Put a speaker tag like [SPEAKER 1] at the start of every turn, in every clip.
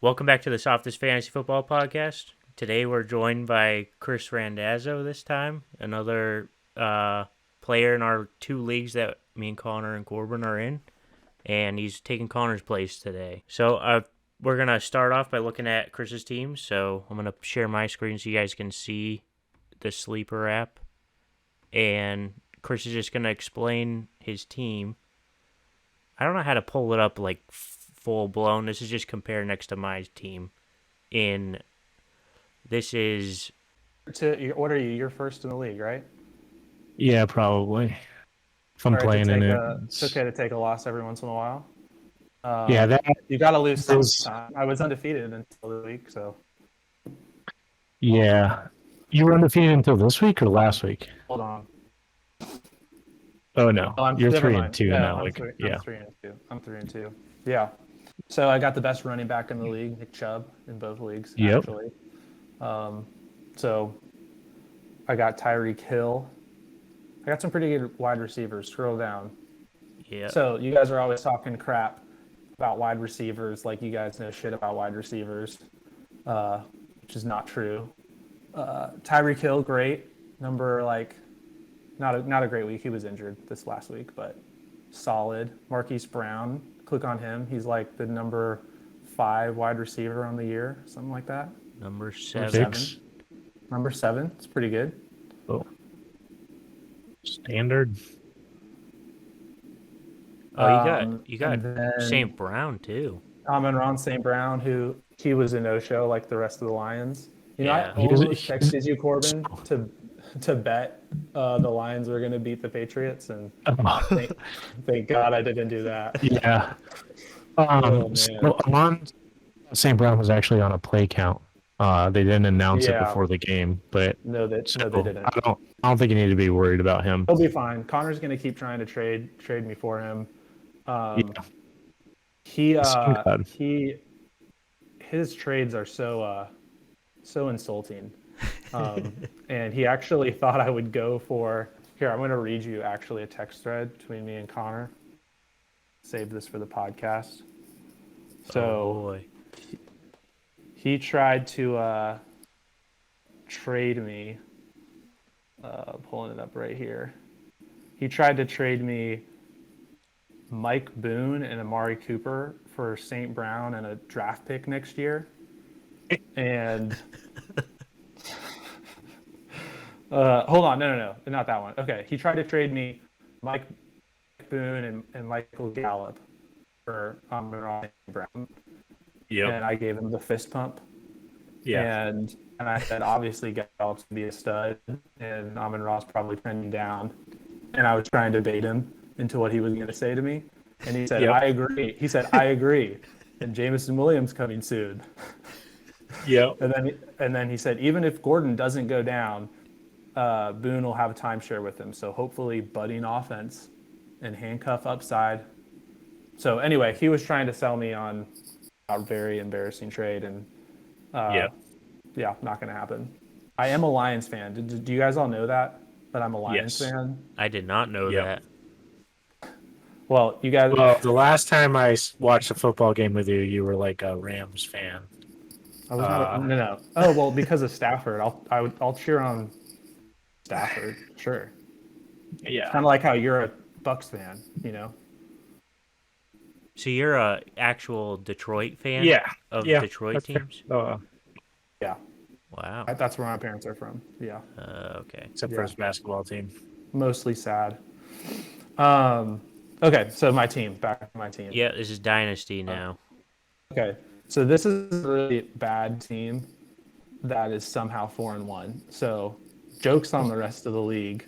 [SPEAKER 1] Welcome back to the Softest Fantasy Football Podcast. Today we're joined by Chris Randazzo this time, another player in our two leagues that me and Connor and Corbin are in, and he's taking Connor's place today. So we're going to start off by looking at Chris's team. So I'm going to share my screen so you guys can see the Sleeper app, and Chris is just going to explain his team. I don't know how to pull it up like full blown. This is just compare next to my team. This is
[SPEAKER 2] What are you? You're first in the league, right?
[SPEAKER 3] Yeah, probably. If I'm
[SPEAKER 2] All right,
[SPEAKER 3] playing in it.
[SPEAKER 2] it's okay to take a loss every once in a while.
[SPEAKER 3] Yeah, that
[SPEAKER 2] You got to lose
[SPEAKER 3] is-
[SPEAKER 2] sometime. I was undefeated until the week, so
[SPEAKER 3] yeah. You were undefeated until this week or last week?
[SPEAKER 2] hold on.
[SPEAKER 3] Oh no,
[SPEAKER 2] Oh,
[SPEAKER 3] you're
[SPEAKER 2] never
[SPEAKER 3] 3
[SPEAKER 2] mind.
[SPEAKER 3] and 2
[SPEAKER 2] Yeah,
[SPEAKER 3] now.
[SPEAKER 2] I'm
[SPEAKER 3] Like,
[SPEAKER 2] three,
[SPEAKER 3] yeah,
[SPEAKER 2] I'm 3-2. I'm 3-2. Yeah. So I got the best running back in the league, Nick Chubb, in both leagues.
[SPEAKER 3] Yep.
[SPEAKER 2] Actually. So I got Tyreek Hill. I got some pretty good wide receivers. Scroll down.
[SPEAKER 1] yeah.
[SPEAKER 2] So you guys are always talking crap about wide receivers, like you guys know shit about wide receivers, which is not true. Tyreek Hill, great number, like not a great week. He was injured this last week, but solid. Marquise Brown, click on him. He's like the number 5 wide receiver on the year, something like that.
[SPEAKER 1] Number 7.
[SPEAKER 3] six.
[SPEAKER 2] Number 7, it's pretty good.
[SPEAKER 3] Oh, standard.
[SPEAKER 1] Oh, you got
[SPEAKER 2] and then
[SPEAKER 1] St. Brown too.
[SPEAKER 2] Amon-Ra St. Brown, who he was a no-show like the rest of the Lions. You know,
[SPEAKER 1] Yeah.
[SPEAKER 2] I almost texted you, Corbin, to bet the Lions were going to beat the Patriots, and thank God I didn't do that.
[SPEAKER 3] Yeah.
[SPEAKER 2] man.
[SPEAKER 3] So Amon St. Brown was actually on a play count. They didn't announce it
[SPEAKER 2] Yeah.
[SPEAKER 3] before the game, but
[SPEAKER 2] No, they didn't.
[SPEAKER 3] I don't think you need to be worried about him.
[SPEAKER 2] He'll be fine. Connor's going to keep trying to trade me for him.
[SPEAKER 3] Yeah.
[SPEAKER 2] His trades are so insulting. And he actually thought I would go for, here, I'm going to read you actually a text thread between me and Connor. Save this for the podcast. So
[SPEAKER 1] Oh boy.
[SPEAKER 2] he tried to trade me. Pulling it up right here. He tried to trade me Mike Boone and Amari Cooper for St. Brown and a draft pick next year. And hold on, no, not that one. Okay, he tried to trade me Mike Boone and Michael Gallup for Amon-Ra St. Brown.
[SPEAKER 3] Yep.
[SPEAKER 2] And I gave him the fist pump.
[SPEAKER 3] Yeah.
[SPEAKER 2] And I said, obviously, Gallup's going to be a stud, and Amon-Ra's probably trending down. And I was trying to bait him into what he was going to say to me. And he said,
[SPEAKER 3] Yep.
[SPEAKER 2] I agree. He said, I agree. And Jameson Williams coming soon.
[SPEAKER 3] Yep.
[SPEAKER 2] And then he said, even if Gordon doesn't go down, Boone will have a timeshare with him. So hopefully budding offense and handcuff upside. So anyway, he was trying to sell me on a very embarrassing trade, and yeah, not going to happen. I am a Lions fan. Do you guys all know that I'm a Lions
[SPEAKER 3] Yes.
[SPEAKER 2] fan?
[SPEAKER 1] I did not know that.
[SPEAKER 2] Well, you guys.
[SPEAKER 3] Well, the last time I watched a football game with you, you were like a Rams fan.
[SPEAKER 2] I was not, no. Oh well, because of Stafford, I'll cheer on Stafford. Sure.
[SPEAKER 3] Yeah.
[SPEAKER 2] Kind of like how you're a Bucks fan, you know.
[SPEAKER 1] So you're a actual Detroit fan?
[SPEAKER 3] Yeah.
[SPEAKER 1] Of
[SPEAKER 3] Yeah.
[SPEAKER 1] Detroit
[SPEAKER 3] That's fair.
[SPEAKER 1] teams?
[SPEAKER 2] Yeah,
[SPEAKER 1] Wow.
[SPEAKER 2] that's where my parents are from. Yeah,
[SPEAKER 1] Okay.
[SPEAKER 3] Except for his basketball team.
[SPEAKER 2] mostly sad. Okay, so back to my team.
[SPEAKER 1] Yeah, this is Dynasty now.
[SPEAKER 2] Okay, so this is a really bad team that is somehow 4-1. So, jokes on the rest of the league.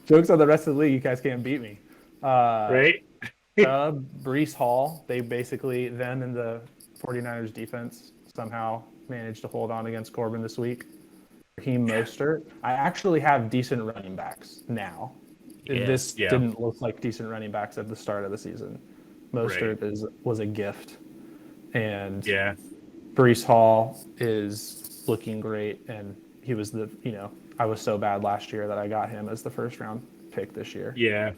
[SPEAKER 2] Jokes on the rest of the league. You guys can't beat me.
[SPEAKER 3] Right?
[SPEAKER 2] Brees Hall. They basically, them and the 49ers defense somehow managed to hold on against Corbin this week. Raheem Mostert. I actually have decent running backs now.
[SPEAKER 1] Yeah.
[SPEAKER 2] This
[SPEAKER 3] Yeah.
[SPEAKER 2] didn't look like decent running backs at the start of the season. Mostert was a gift. And
[SPEAKER 3] Yeah.
[SPEAKER 2] Brees Hall is looking great, and he was I was so bad last year that I got him as the first round pick this year.
[SPEAKER 3] Yeah.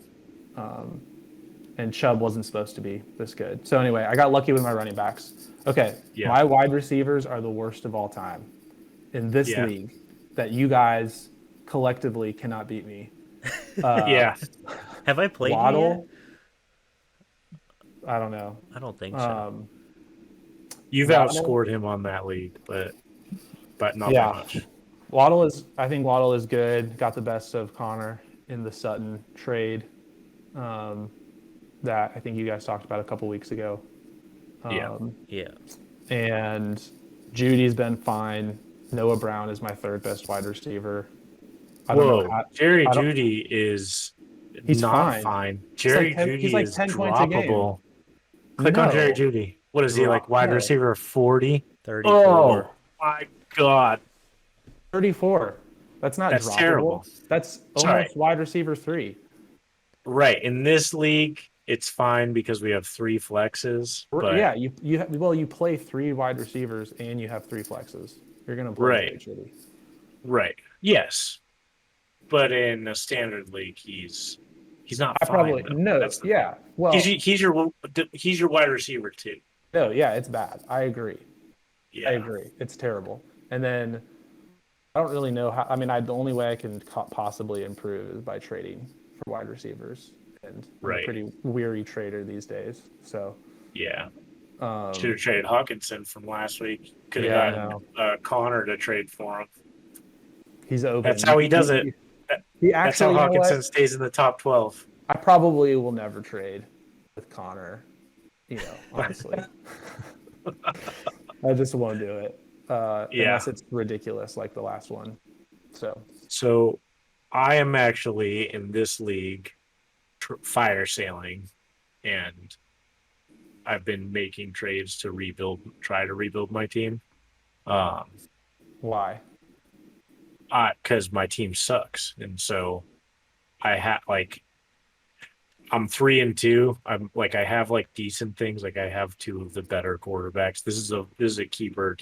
[SPEAKER 2] and Chubb wasn't supposed to be this good. So anyway, I got lucky with my running backs. Okay,
[SPEAKER 3] Yeah.
[SPEAKER 2] my wide receivers are the worst of all time in this
[SPEAKER 3] Yeah.
[SPEAKER 2] league that you guys collectively cannot beat me.
[SPEAKER 3] Yeah.
[SPEAKER 1] Have I played you yet?
[SPEAKER 2] Waddle, I don't know.
[SPEAKER 1] I don't think so.
[SPEAKER 3] You've
[SPEAKER 2] Waddle?
[SPEAKER 3] outscored him on that league, but not
[SPEAKER 2] Yeah.
[SPEAKER 3] that much.
[SPEAKER 2] I think Waddle is good. Got the best of Connor in the Sutton trade that I think you guys talked about a couple weeks ago.
[SPEAKER 3] Yeah.
[SPEAKER 1] Yeah.
[SPEAKER 2] And Judy's been fine. Noah Brown is my third best wide receiver. I don't know
[SPEAKER 3] Whoa.
[SPEAKER 2] how-
[SPEAKER 3] Jerry
[SPEAKER 2] I don't-
[SPEAKER 3] Judy is
[SPEAKER 2] He's
[SPEAKER 3] not
[SPEAKER 2] fine.
[SPEAKER 3] fine. Jerry Judy
[SPEAKER 2] he's like
[SPEAKER 3] is
[SPEAKER 2] 10 points a game.
[SPEAKER 3] droppable. Click on Jerry
[SPEAKER 2] No.
[SPEAKER 3] Judy. What is he, like wide
[SPEAKER 2] No.
[SPEAKER 3] receiver 40?
[SPEAKER 1] 34.
[SPEAKER 3] Oh, my God.
[SPEAKER 2] 34. That's not
[SPEAKER 3] That's
[SPEAKER 2] droppable.
[SPEAKER 3] terrible.
[SPEAKER 2] That's
[SPEAKER 3] Sorry.
[SPEAKER 2] almost wide receiver 3.
[SPEAKER 3] Right. In this league, it's fine because we have 3 flexes. But
[SPEAKER 2] Yeah, you play 3 wide receivers and you have 3 flexes. You're gonna play
[SPEAKER 3] Right.
[SPEAKER 2] Jerry Judy.
[SPEAKER 3] Right. Yes. But in a standard league, he's not
[SPEAKER 2] I
[SPEAKER 3] fine.
[SPEAKER 2] probably
[SPEAKER 3] though.
[SPEAKER 2] no.
[SPEAKER 3] That's the
[SPEAKER 2] Yeah. Well,
[SPEAKER 3] he's your wide receiver too.
[SPEAKER 2] no. Yeah, it's bad. I agree.
[SPEAKER 3] Yeah.
[SPEAKER 2] I agree. It's terrible. And then I don't really know how. I mean, the only way I can possibly improve is by trading for wide receivers, and I'm
[SPEAKER 3] Right.
[SPEAKER 2] a pretty weary trader these days. So
[SPEAKER 3] Yeah.
[SPEAKER 2] um,
[SPEAKER 3] Should have traded Hawkinson from last week. Could have
[SPEAKER 2] Yeah, I
[SPEAKER 3] gotten Connor to trade for him.
[SPEAKER 2] he's open.
[SPEAKER 3] That's how he does it.
[SPEAKER 2] He
[SPEAKER 3] That's how
[SPEAKER 2] actually, you know what?
[SPEAKER 3] Hawkinson stays in the top 12.
[SPEAKER 2] I probably will never trade with Connor. You know, honestly, I just won't do it unless it's ridiculous like the last one.
[SPEAKER 3] So I am actually in this league fire sailing, and I've been making trades to try to rebuild my team.
[SPEAKER 2] Why?
[SPEAKER 3] Because my team sucks, and so I I'm 3-2. I have like decent things. Like I have 2 of the better quarterbacks. This is a keeper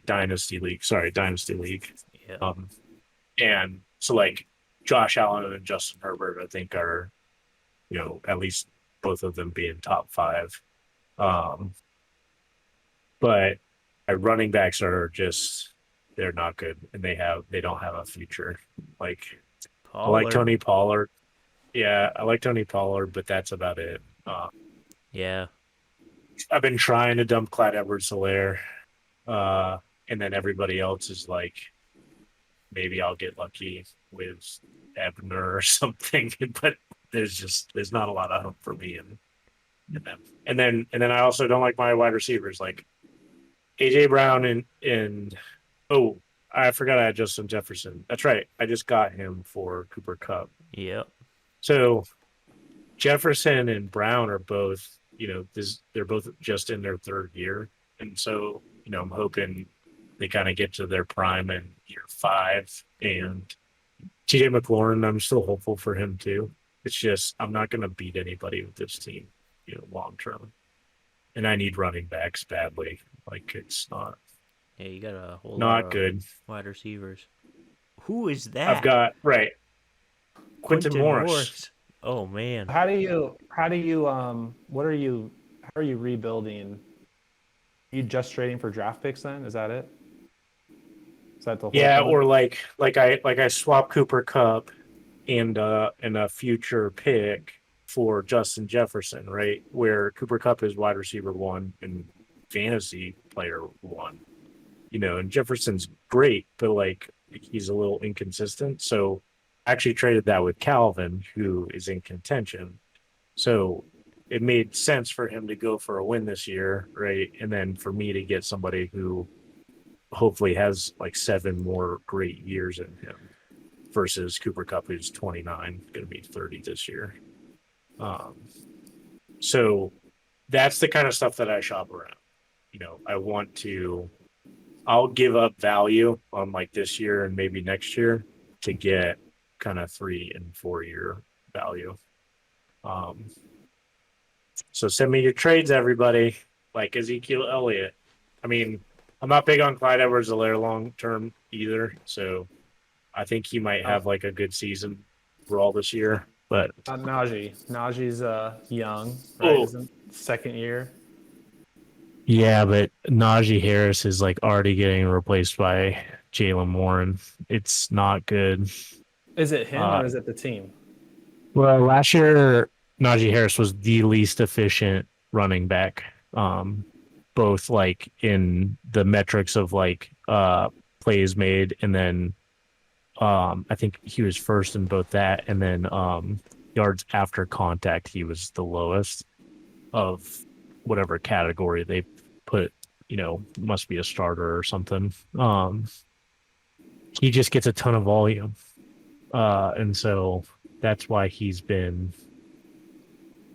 [SPEAKER 3] dynasty league. Sorry, dynasty league.
[SPEAKER 1] Yeah.
[SPEAKER 3] And so like Josh Allen and Justin Herbert, I think are, at least both of them being top 5. But my running backs are they're not good, and they don't have a future. Like I like Tony Pollard. Yeah, I like Tony Pollard, but that's about it.
[SPEAKER 1] Yeah.
[SPEAKER 3] I've been trying to dump Clyde Edwards-Helaire, and then everybody else is like, maybe I'll get lucky with Ebner or something, but there's not a lot of hope for me in them. And then I also don't like my wide receivers, like AJ Brown and I forgot I had Justin Jefferson. That's right, I just got him for Cooper Kupp.
[SPEAKER 1] Yep.
[SPEAKER 3] So Jefferson and Brown are both, they're both just in their 3rd year. And so, I'm hoping they kind of get to their prime in year 5. And TJ McLaurin, I'm still hopeful for him too. It's just, I'm not going to beat anybody with this team, long term. And I need running backs badly. Like it's not.
[SPEAKER 1] Yeah, you got a whole
[SPEAKER 3] not
[SPEAKER 1] lot
[SPEAKER 3] good.
[SPEAKER 1] of wide receivers. Who is that?
[SPEAKER 3] I've got Quentin Morris.
[SPEAKER 1] Oh man.
[SPEAKER 2] How are you rebuilding? Are you just trading for draft picks then? Is that it? Is that the whole
[SPEAKER 3] Yeah,
[SPEAKER 2] thing?
[SPEAKER 3] or like I swap Cooper Kupp and a future pick for Justin Jefferson, right? Where Cooper Kupp is wide receiver 1 and fantasy player 1. And Jefferson's great, but like he's a little inconsistent. So I actually traded that with Calvin, who is in contention. So it made sense for him to go for a win this year, right? And then for me to get somebody who hopefully has like 7 more great years in him versus Cooper Kupp, who's 29, going to be 30 this year. So that's the kind of stuff that I shop around. I'll give up value on like this year and maybe next year to get kind of 3 and 4 year value. So send me your trades, everybody, like Ezekiel Elliott. I mean, I'm not big on Clyde Edwards-Helaire long term either. So I think he might have like a good season for all this year. But
[SPEAKER 2] Najee. Najee's young, right?
[SPEAKER 3] Oh.
[SPEAKER 2] Isn't second year?
[SPEAKER 3] yeah, but Najee Harris is like already getting replaced by Jalen Warren. It's not good.
[SPEAKER 2] Is it him
[SPEAKER 3] Uh,
[SPEAKER 2] or is it the team?
[SPEAKER 3] Well, last year Najee Harris was the least efficient running back. Both like in the metrics of like plays made, and then I think he was first in both that, and then yards after contact he was the lowest of whatever category they put, must be a starter or something. He just gets a ton of volume. And so that's why he's been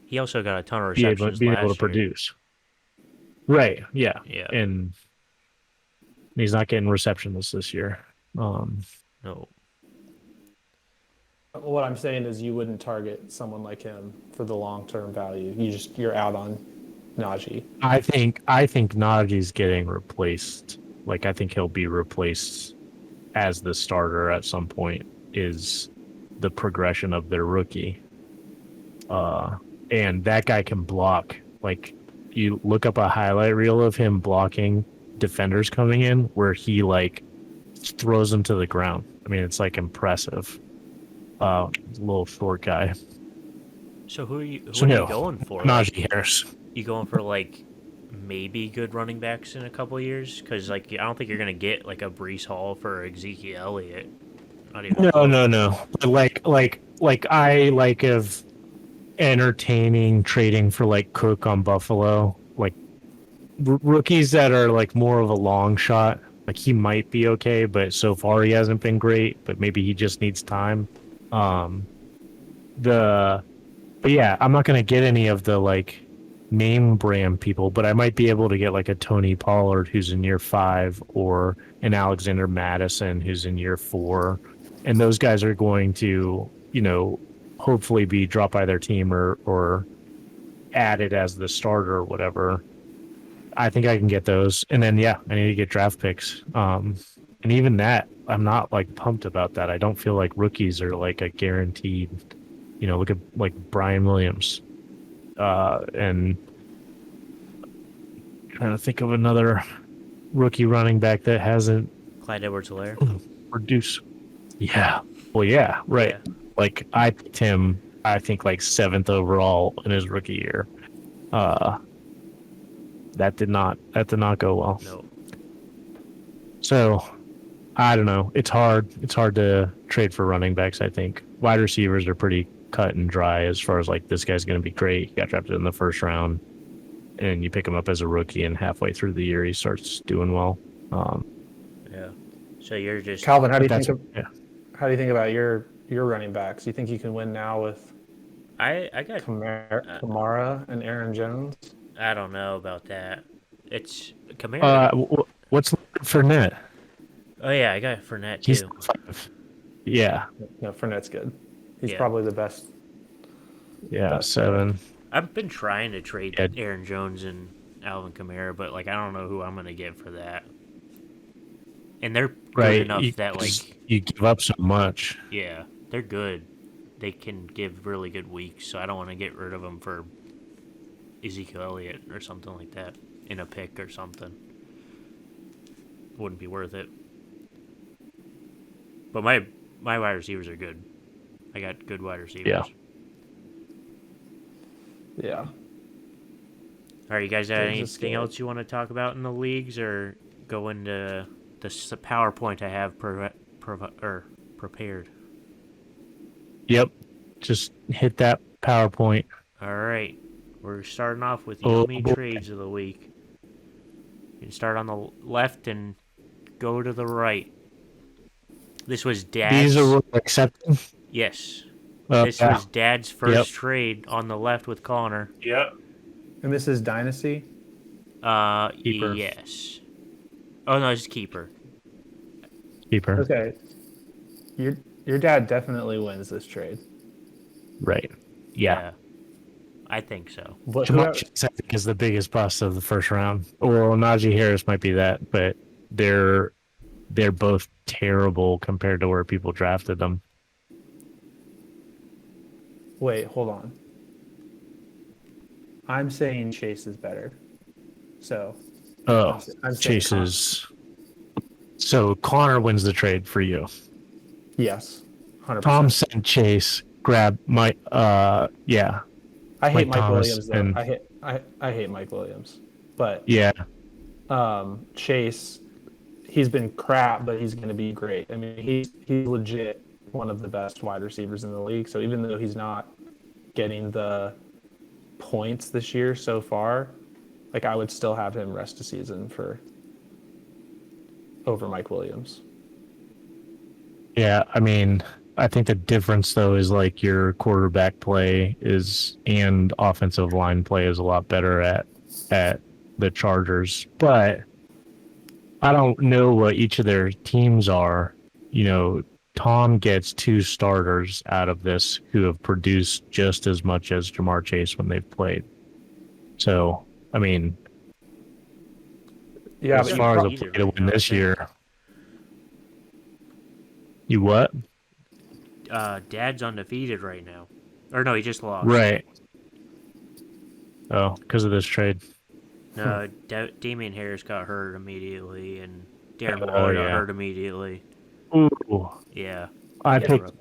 [SPEAKER 1] He also got a ton of
[SPEAKER 3] being
[SPEAKER 1] receptions
[SPEAKER 3] able to
[SPEAKER 1] last year.
[SPEAKER 3] produce. Right. Yeah.
[SPEAKER 1] Yeah.
[SPEAKER 3] And he's not getting receptions this year.
[SPEAKER 1] No.
[SPEAKER 2] What I'm saying is you wouldn't target someone like him for the long-term value. You're out on Najee.
[SPEAKER 3] I think Najee's getting replaced. Like I think he'll be replaced as the starter at some point, is the progression of their rookie. And that guy can block. Like you look up a highlight reel of him blocking defenders coming in where he like throws them to the ground. I mean, it's like impressive. Little short guy.
[SPEAKER 1] So who are you
[SPEAKER 3] No,
[SPEAKER 1] going for?
[SPEAKER 3] Najee Harris.
[SPEAKER 1] You going for like maybe good running backs in a couple of years? Because like I don't think you're gonna get like a Brees Hall for Ezekiel Elliott. Not even
[SPEAKER 3] No,
[SPEAKER 1] close.
[SPEAKER 3] no. But like I like of entertaining trading for like Cook on Buffalo, like rookies that are like more of a long shot. Like he might be okay, but so far he hasn't been great. But maybe he just needs time. But yeah, I'm not gonna get any of the like name brand people, but I might be able to get like a Tony Pollard who's in year 5, or an Alexander Madison who's in year 4, and those guys are going to, hopefully be dropped by their team or added as the starter or whatever. I think I can get those, and then I need to get draft picks. And even that, I'm not like pumped about that. I don't feel like rookies are like a guaranteed. Look at like Brian Williams, and trying to think of another rookie running back that hasn't
[SPEAKER 1] Clyde Edwards-Helaire.
[SPEAKER 3] produced. Yeah. Well, yeah, right.
[SPEAKER 1] Yeah.
[SPEAKER 3] Like I picked him, I think like 7th overall in his rookie year. That did not go well.
[SPEAKER 1] No.
[SPEAKER 3] So I don't know. It's hard. It's hard to trade for running backs. I think wide receivers are pretty cut and dry as far as like this guy's going to be great. He got drafted in the first round, and you pick him up as a rookie, and halfway through the year he starts doing well.
[SPEAKER 1] Yeah. So you're just
[SPEAKER 2] Calvin, how do you
[SPEAKER 3] That's-
[SPEAKER 2] think about your running backs? You think you can win now with
[SPEAKER 1] I got
[SPEAKER 2] Kamara and Aaron Jones?
[SPEAKER 1] I don't know about that. It's Kamara.
[SPEAKER 3] What's Fournette?
[SPEAKER 1] Oh yeah, I got Fournette
[SPEAKER 3] He's
[SPEAKER 1] too.
[SPEAKER 3] 5. Yeah,
[SPEAKER 2] No, Fournette's good. He's
[SPEAKER 1] Yeah.
[SPEAKER 2] probably the best.
[SPEAKER 3] yeah,
[SPEAKER 2] That's
[SPEAKER 3] 7.
[SPEAKER 1] I've been trying to trade
[SPEAKER 3] Yeah.
[SPEAKER 1] Aaron Jones and Alvin Kamara, but like I don't know who I'm gonna get for that. And they're good
[SPEAKER 3] Right.
[SPEAKER 1] enough
[SPEAKER 3] You,
[SPEAKER 1] that like
[SPEAKER 3] you give up so much.
[SPEAKER 1] yeah, they're good. They can give really good weeks, so I don't want to get rid of them for Ezekiel Elliott or something like that in a pick or something. Wouldn't be worth it. But my wide receivers are good. I got good wide receivers.
[SPEAKER 3] Yeah.
[SPEAKER 2] Yeah.
[SPEAKER 1] All right, you guys got
[SPEAKER 2] They're just
[SPEAKER 1] anything
[SPEAKER 2] good.
[SPEAKER 1] else you want to talk about in the leagues, or go into the PowerPoint I have prepared?
[SPEAKER 3] Yep. Just hit that PowerPoint.
[SPEAKER 1] All right, we're starting off with
[SPEAKER 3] Oh,
[SPEAKER 1] Yomi
[SPEAKER 3] boy.
[SPEAKER 1] trades of the week. You can start on the left and go to the right. This was Dad's.
[SPEAKER 3] These are accepted.
[SPEAKER 1] Yes.
[SPEAKER 3] Uh,
[SPEAKER 1] This
[SPEAKER 3] yeah.
[SPEAKER 1] was Dad's first trade on the left with Connor.
[SPEAKER 3] Yep.
[SPEAKER 2] And this is Dynasty?
[SPEAKER 3] Keeper.
[SPEAKER 1] Yes. Oh no, it's keeper.
[SPEAKER 3] Keeper.
[SPEAKER 2] Okay. Your dad definitely wins this trade.
[SPEAKER 3] Right. Yeah.
[SPEAKER 1] I think so.
[SPEAKER 2] But
[SPEAKER 3] Jamar Chase, I think, is the biggest bust of the first round. Well, Najee Harris might be that, but they're both terrible compared to where people drafted them.
[SPEAKER 2] Wait, hold on. I'm saying Chase is better. So
[SPEAKER 3] Oh,
[SPEAKER 2] I'm saying
[SPEAKER 3] Chase is. So Connor wins the trade for you.
[SPEAKER 2] yes, 100%.
[SPEAKER 3] Tom sent Chase, grab Mike. Yeah,
[SPEAKER 2] I hate
[SPEAKER 3] Mike
[SPEAKER 2] Mike
[SPEAKER 3] Thomas,
[SPEAKER 2] Williams though.
[SPEAKER 3] and
[SPEAKER 2] I hate Mike Williams, but
[SPEAKER 3] yeah,
[SPEAKER 2] Chase, he's been crap, but he's going to be great. I mean, he's legit one of the best wide receivers in the league. So even though he's not getting the points this year so far, like I would still have him rest a season for over Mike Williams.
[SPEAKER 3] yeah. I mean, I think the difference though is like your quarterback play is and offensive line play is a lot better at the Chargers, but I don't know what each of their teams are. You know, Tom gets 2 starters out of this who have produced just as much as Jamar Chase when they've played. So, I mean,
[SPEAKER 2] Yeah,
[SPEAKER 3] as
[SPEAKER 2] but
[SPEAKER 3] far as a
[SPEAKER 1] either
[SPEAKER 3] play to
[SPEAKER 1] way,
[SPEAKER 3] win
[SPEAKER 1] I
[SPEAKER 3] this
[SPEAKER 1] think.
[SPEAKER 3] year, you what?
[SPEAKER 1] Dad's undefeated right now. Or no, he just lost.
[SPEAKER 3] Right. Oh, because of this trade.
[SPEAKER 1] No, Damian Harris got hurt immediately, and Darren
[SPEAKER 3] Oh,
[SPEAKER 1] Waller got
[SPEAKER 3] yeah.
[SPEAKER 1] hurt immediately.
[SPEAKER 3] Ooh,
[SPEAKER 1] Yeah.
[SPEAKER 3] I
[SPEAKER 1] Yeah,
[SPEAKER 3] picked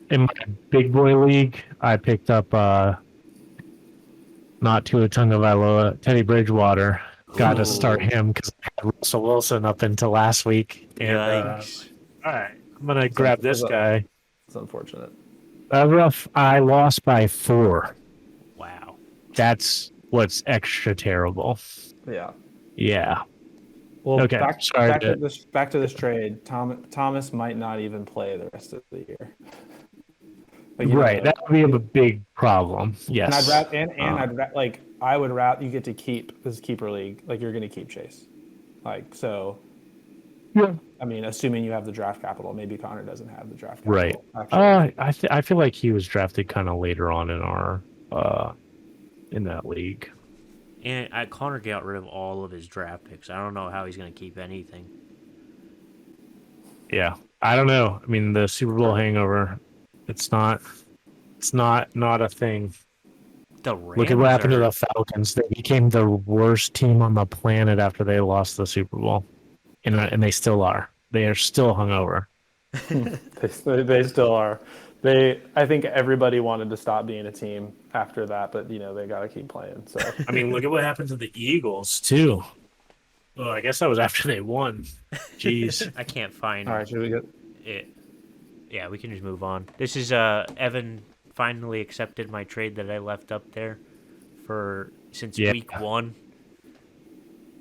[SPEAKER 3] in my big boy league. I picked up not Tua Tagovailoa, Teddy Bridgewater. Got to start
[SPEAKER 1] Ooh.
[SPEAKER 3] him because I had Russell Wilson up until last week. And
[SPEAKER 1] Yikes.
[SPEAKER 3] all right, I'm gonna grab this guy.
[SPEAKER 2] it's unfortunate.
[SPEAKER 3] Rough. I lost by 4.
[SPEAKER 1] Wow.
[SPEAKER 3] That's what's extra terrible.
[SPEAKER 2] Yeah.
[SPEAKER 3] Yeah.
[SPEAKER 2] Well,
[SPEAKER 3] Okay,
[SPEAKER 2] back
[SPEAKER 3] sorry
[SPEAKER 2] to this trade. Thomas might not even play the rest of the year. Like, you know,
[SPEAKER 3] Right. That would be a big problem.
[SPEAKER 2] and
[SPEAKER 3] Yes.
[SPEAKER 2] I would rather you get to keep this keeper league. Like you're going to keep Chase. Like so.
[SPEAKER 3] Yeah.
[SPEAKER 2] I mean, assuming you have the draft capital, maybe Connor doesn't have the draft capital.
[SPEAKER 3] Right.
[SPEAKER 2] Actually.
[SPEAKER 3] I feel like he was drafted kind of later on in our in that league.
[SPEAKER 1] And Connor got rid of all of his draft picks. I don't know how he's going to keep anything.
[SPEAKER 3] Yeah. I don't know. I mean, the Super Bowl hangover, it's not a thing.
[SPEAKER 1] The Rams
[SPEAKER 3] Look at what happened to
[SPEAKER 1] are-
[SPEAKER 3] the Falcons. They became the worst team on the planet after they lost the Super Bowl. And they still are. They are still hungover.
[SPEAKER 2] They still are. I think everybody wanted to stop being a team after that, but they got to keep playing. So
[SPEAKER 3] I mean, look at what happened to the Eagles too. Well, I guess that was after they won. Jeez.
[SPEAKER 1] I can't find
[SPEAKER 2] all right, should we get?
[SPEAKER 1] it. Yeah, we can just move on. This is Evan finally accepted my trade that I left up there since
[SPEAKER 3] Yeah.
[SPEAKER 1] week 1.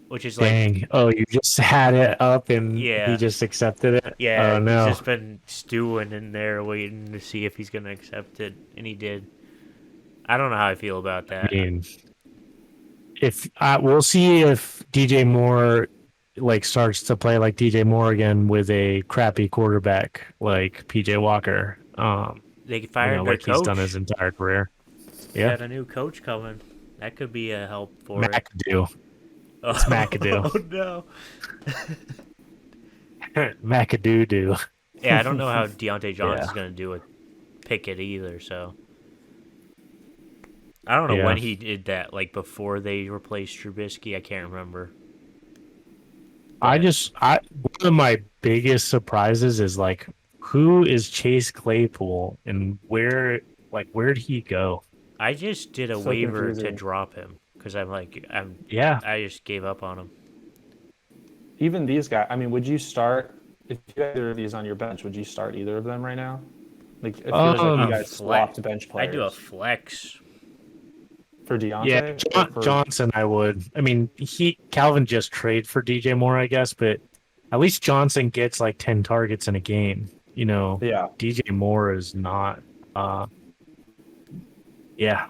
[SPEAKER 1] Which is like,
[SPEAKER 3] Dang. Oh, you just had it up and
[SPEAKER 1] Yeah.
[SPEAKER 3] he just accepted it?
[SPEAKER 1] yeah,
[SPEAKER 3] Oh, no.
[SPEAKER 1] he's just been stewing in there waiting to see if he's going to accept it, and he did. I don't know how I feel about that.
[SPEAKER 3] I mean, we'll see if DJ Moore starts to play like DJ Moore again with a crappy quarterback like PJ Walker.
[SPEAKER 1] They fired their
[SPEAKER 3] like he's
[SPEAKER 1] coach.
[SPEAKER 3] done his entire career.
[SPEAKER 1] They
[SPEAKER 3] Yeah,
[SPEAKER 1] got a new coach coming. That could be a help for it.
[SPEAKER 3] McAdoo.
[SPEAKER 1] Oh,
[SPEAKER 3] It's McAdoo.
[SPEAKER 1] Oh, no.
[SPEAKER 3] McAdoo.
[SPEAKER 1] Yeah, I don't know how Deontay Johnson's
[SPEAKER 3] Yeah.
[SPEAKER 1] going to do with Pickett either, so. I don't know
[SPEAKER 3] Yeah.
[SPEAKER 1] when he did that, like before they replaced Trubisky. I can't remember.
[SPEAKER 3] One of my biggest surprises is who is Chase Claypool and where'd he go?
[SPEAKER 1] I just did a
[SPEAKER 2] So
[SPEAKER 1] waiver to
[SPEAKER 2] confusing.
[SPEAKER 1] drop him because
[SPEAKER 3] Yeah.
[SPEAKER 1] I just gave up on him.
[SPEAKER 2] Even these guys. I mean, would you start if you had either of these on your bench? Would you start either of them right now? Like, it feels like you guys swapped bench
[SPEAKER 1] I
[SPEAKER 2] players.
[SPEAKER 1] do a flex.
[SPEAKER 2] For Deontay?
[SPEAKER 3] Yeah,
[SPEAKER 2] Or for-
[SPEAKER 3] Johnson, I would. I mean, Calvin just traded for DJ Moore, I guess, but at least Johnson gets 10 targets in a game.
[SPEAKER 2] Yeah.
[SPEAKER 3] DJ Moore is not. Yeah,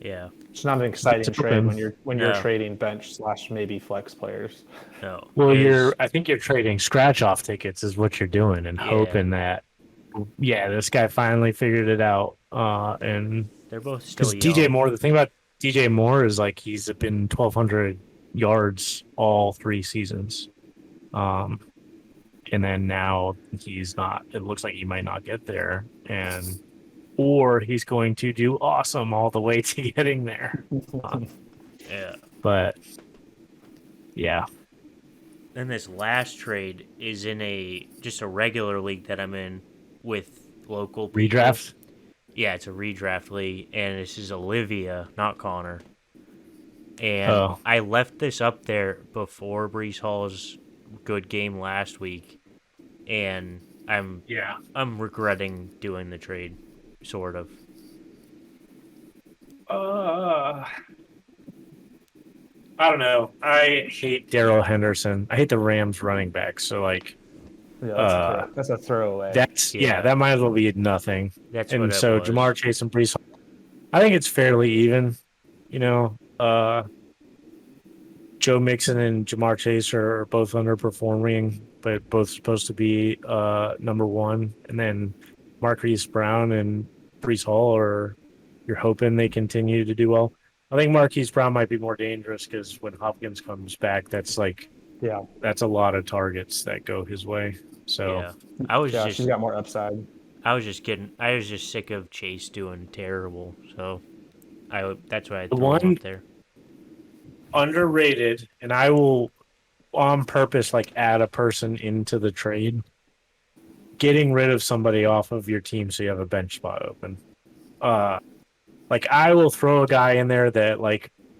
[SPEAKER 1] Yeah.
[SPEAKER 2] It's not an exciting
[SPEAKER 3] It's
[SPEAKER 2] trade
[SPEAKER 3] open.
[SPEAKER 2] when you're
[SPEAKER 1] No.
[SPEAKER 2] trading bench / maybe flex players.
[SPEAKER 1] No.
[SPEAKER 3] well,
[SPEAKER 1] It's-
[SPEAKER 3] I think you're trading scratch off tickets is what you're doing, and
[SPEAKER 1] Yeah.
[SPEAKER 3] hoping that, this guy finally figured it out. And
[SPEAKER 1] They're both still
[SPEAKER 3] because
[SPEAKER 1] young.
[SPEAKER 3] DJ Moore, the thing about DJ Moore is he's been 1,200 yards all 3 seasons. And then now he's not. It looks like he might not get there, or he's going to do awesome all the way to getting there.
[SPEAKER 1] Yeah.
[SPEAKER 3] But yeah,
[SPEAKER 1] And this last trade is in just a regular league that I'm in with local people.
[SPEAKER 3] redraft.
[SPEAKER 1] Yeah, it's a redraft league, and this is Olivia, not Connor. And
[SPEAKER 3] Oh.
[SPEAKER 1] I left this up there before Brees Hall's good game last week, and I'm regretting doing the trade, sort of.
[SPEAKER 3] I don't know. I hate Daryl Henderson. I hate the Rams running back. So like,
[SPEAKER 2] Yeah, that's a throwaway.
[SPEAKER 3] that might as well be nothing.
[SPEAKER 1] That's
[SPEAKER 3] And
[SPEAKER 1] what it
[SPEAKER 3] so
[SPEAKER 1] was.
[SPEAKER 3] Jamar Chase and Brees Hall, I think it's fairly even. You know, Joe Mixon and Jamar Chase are both underperforming, but both supposed to be number one. And then Marquise Brown and Brees Hall you're hoping they continue to do well. I think Marquise Brown might be more dangerous because when Hopkins comes back, that's a lot of targets that go his way. So
[SPEAKER 1] Yeah, I was just
[SPEAKER 2] she's got more upside.
[SPEAKER 1] I was just kidding. I was just sick of Chase doing terrible, so that's why I
[SPEAKER 3] The
[SPEAKER 1] threw him
[SPEAKER 3] one-
[SPEAKER 1] up there.
[SPEAKER 3] underrated, and I will on purpose add a person into the trade. Getting rid of somebody off of your team so you have a bench spot open. I will throw a guy in there that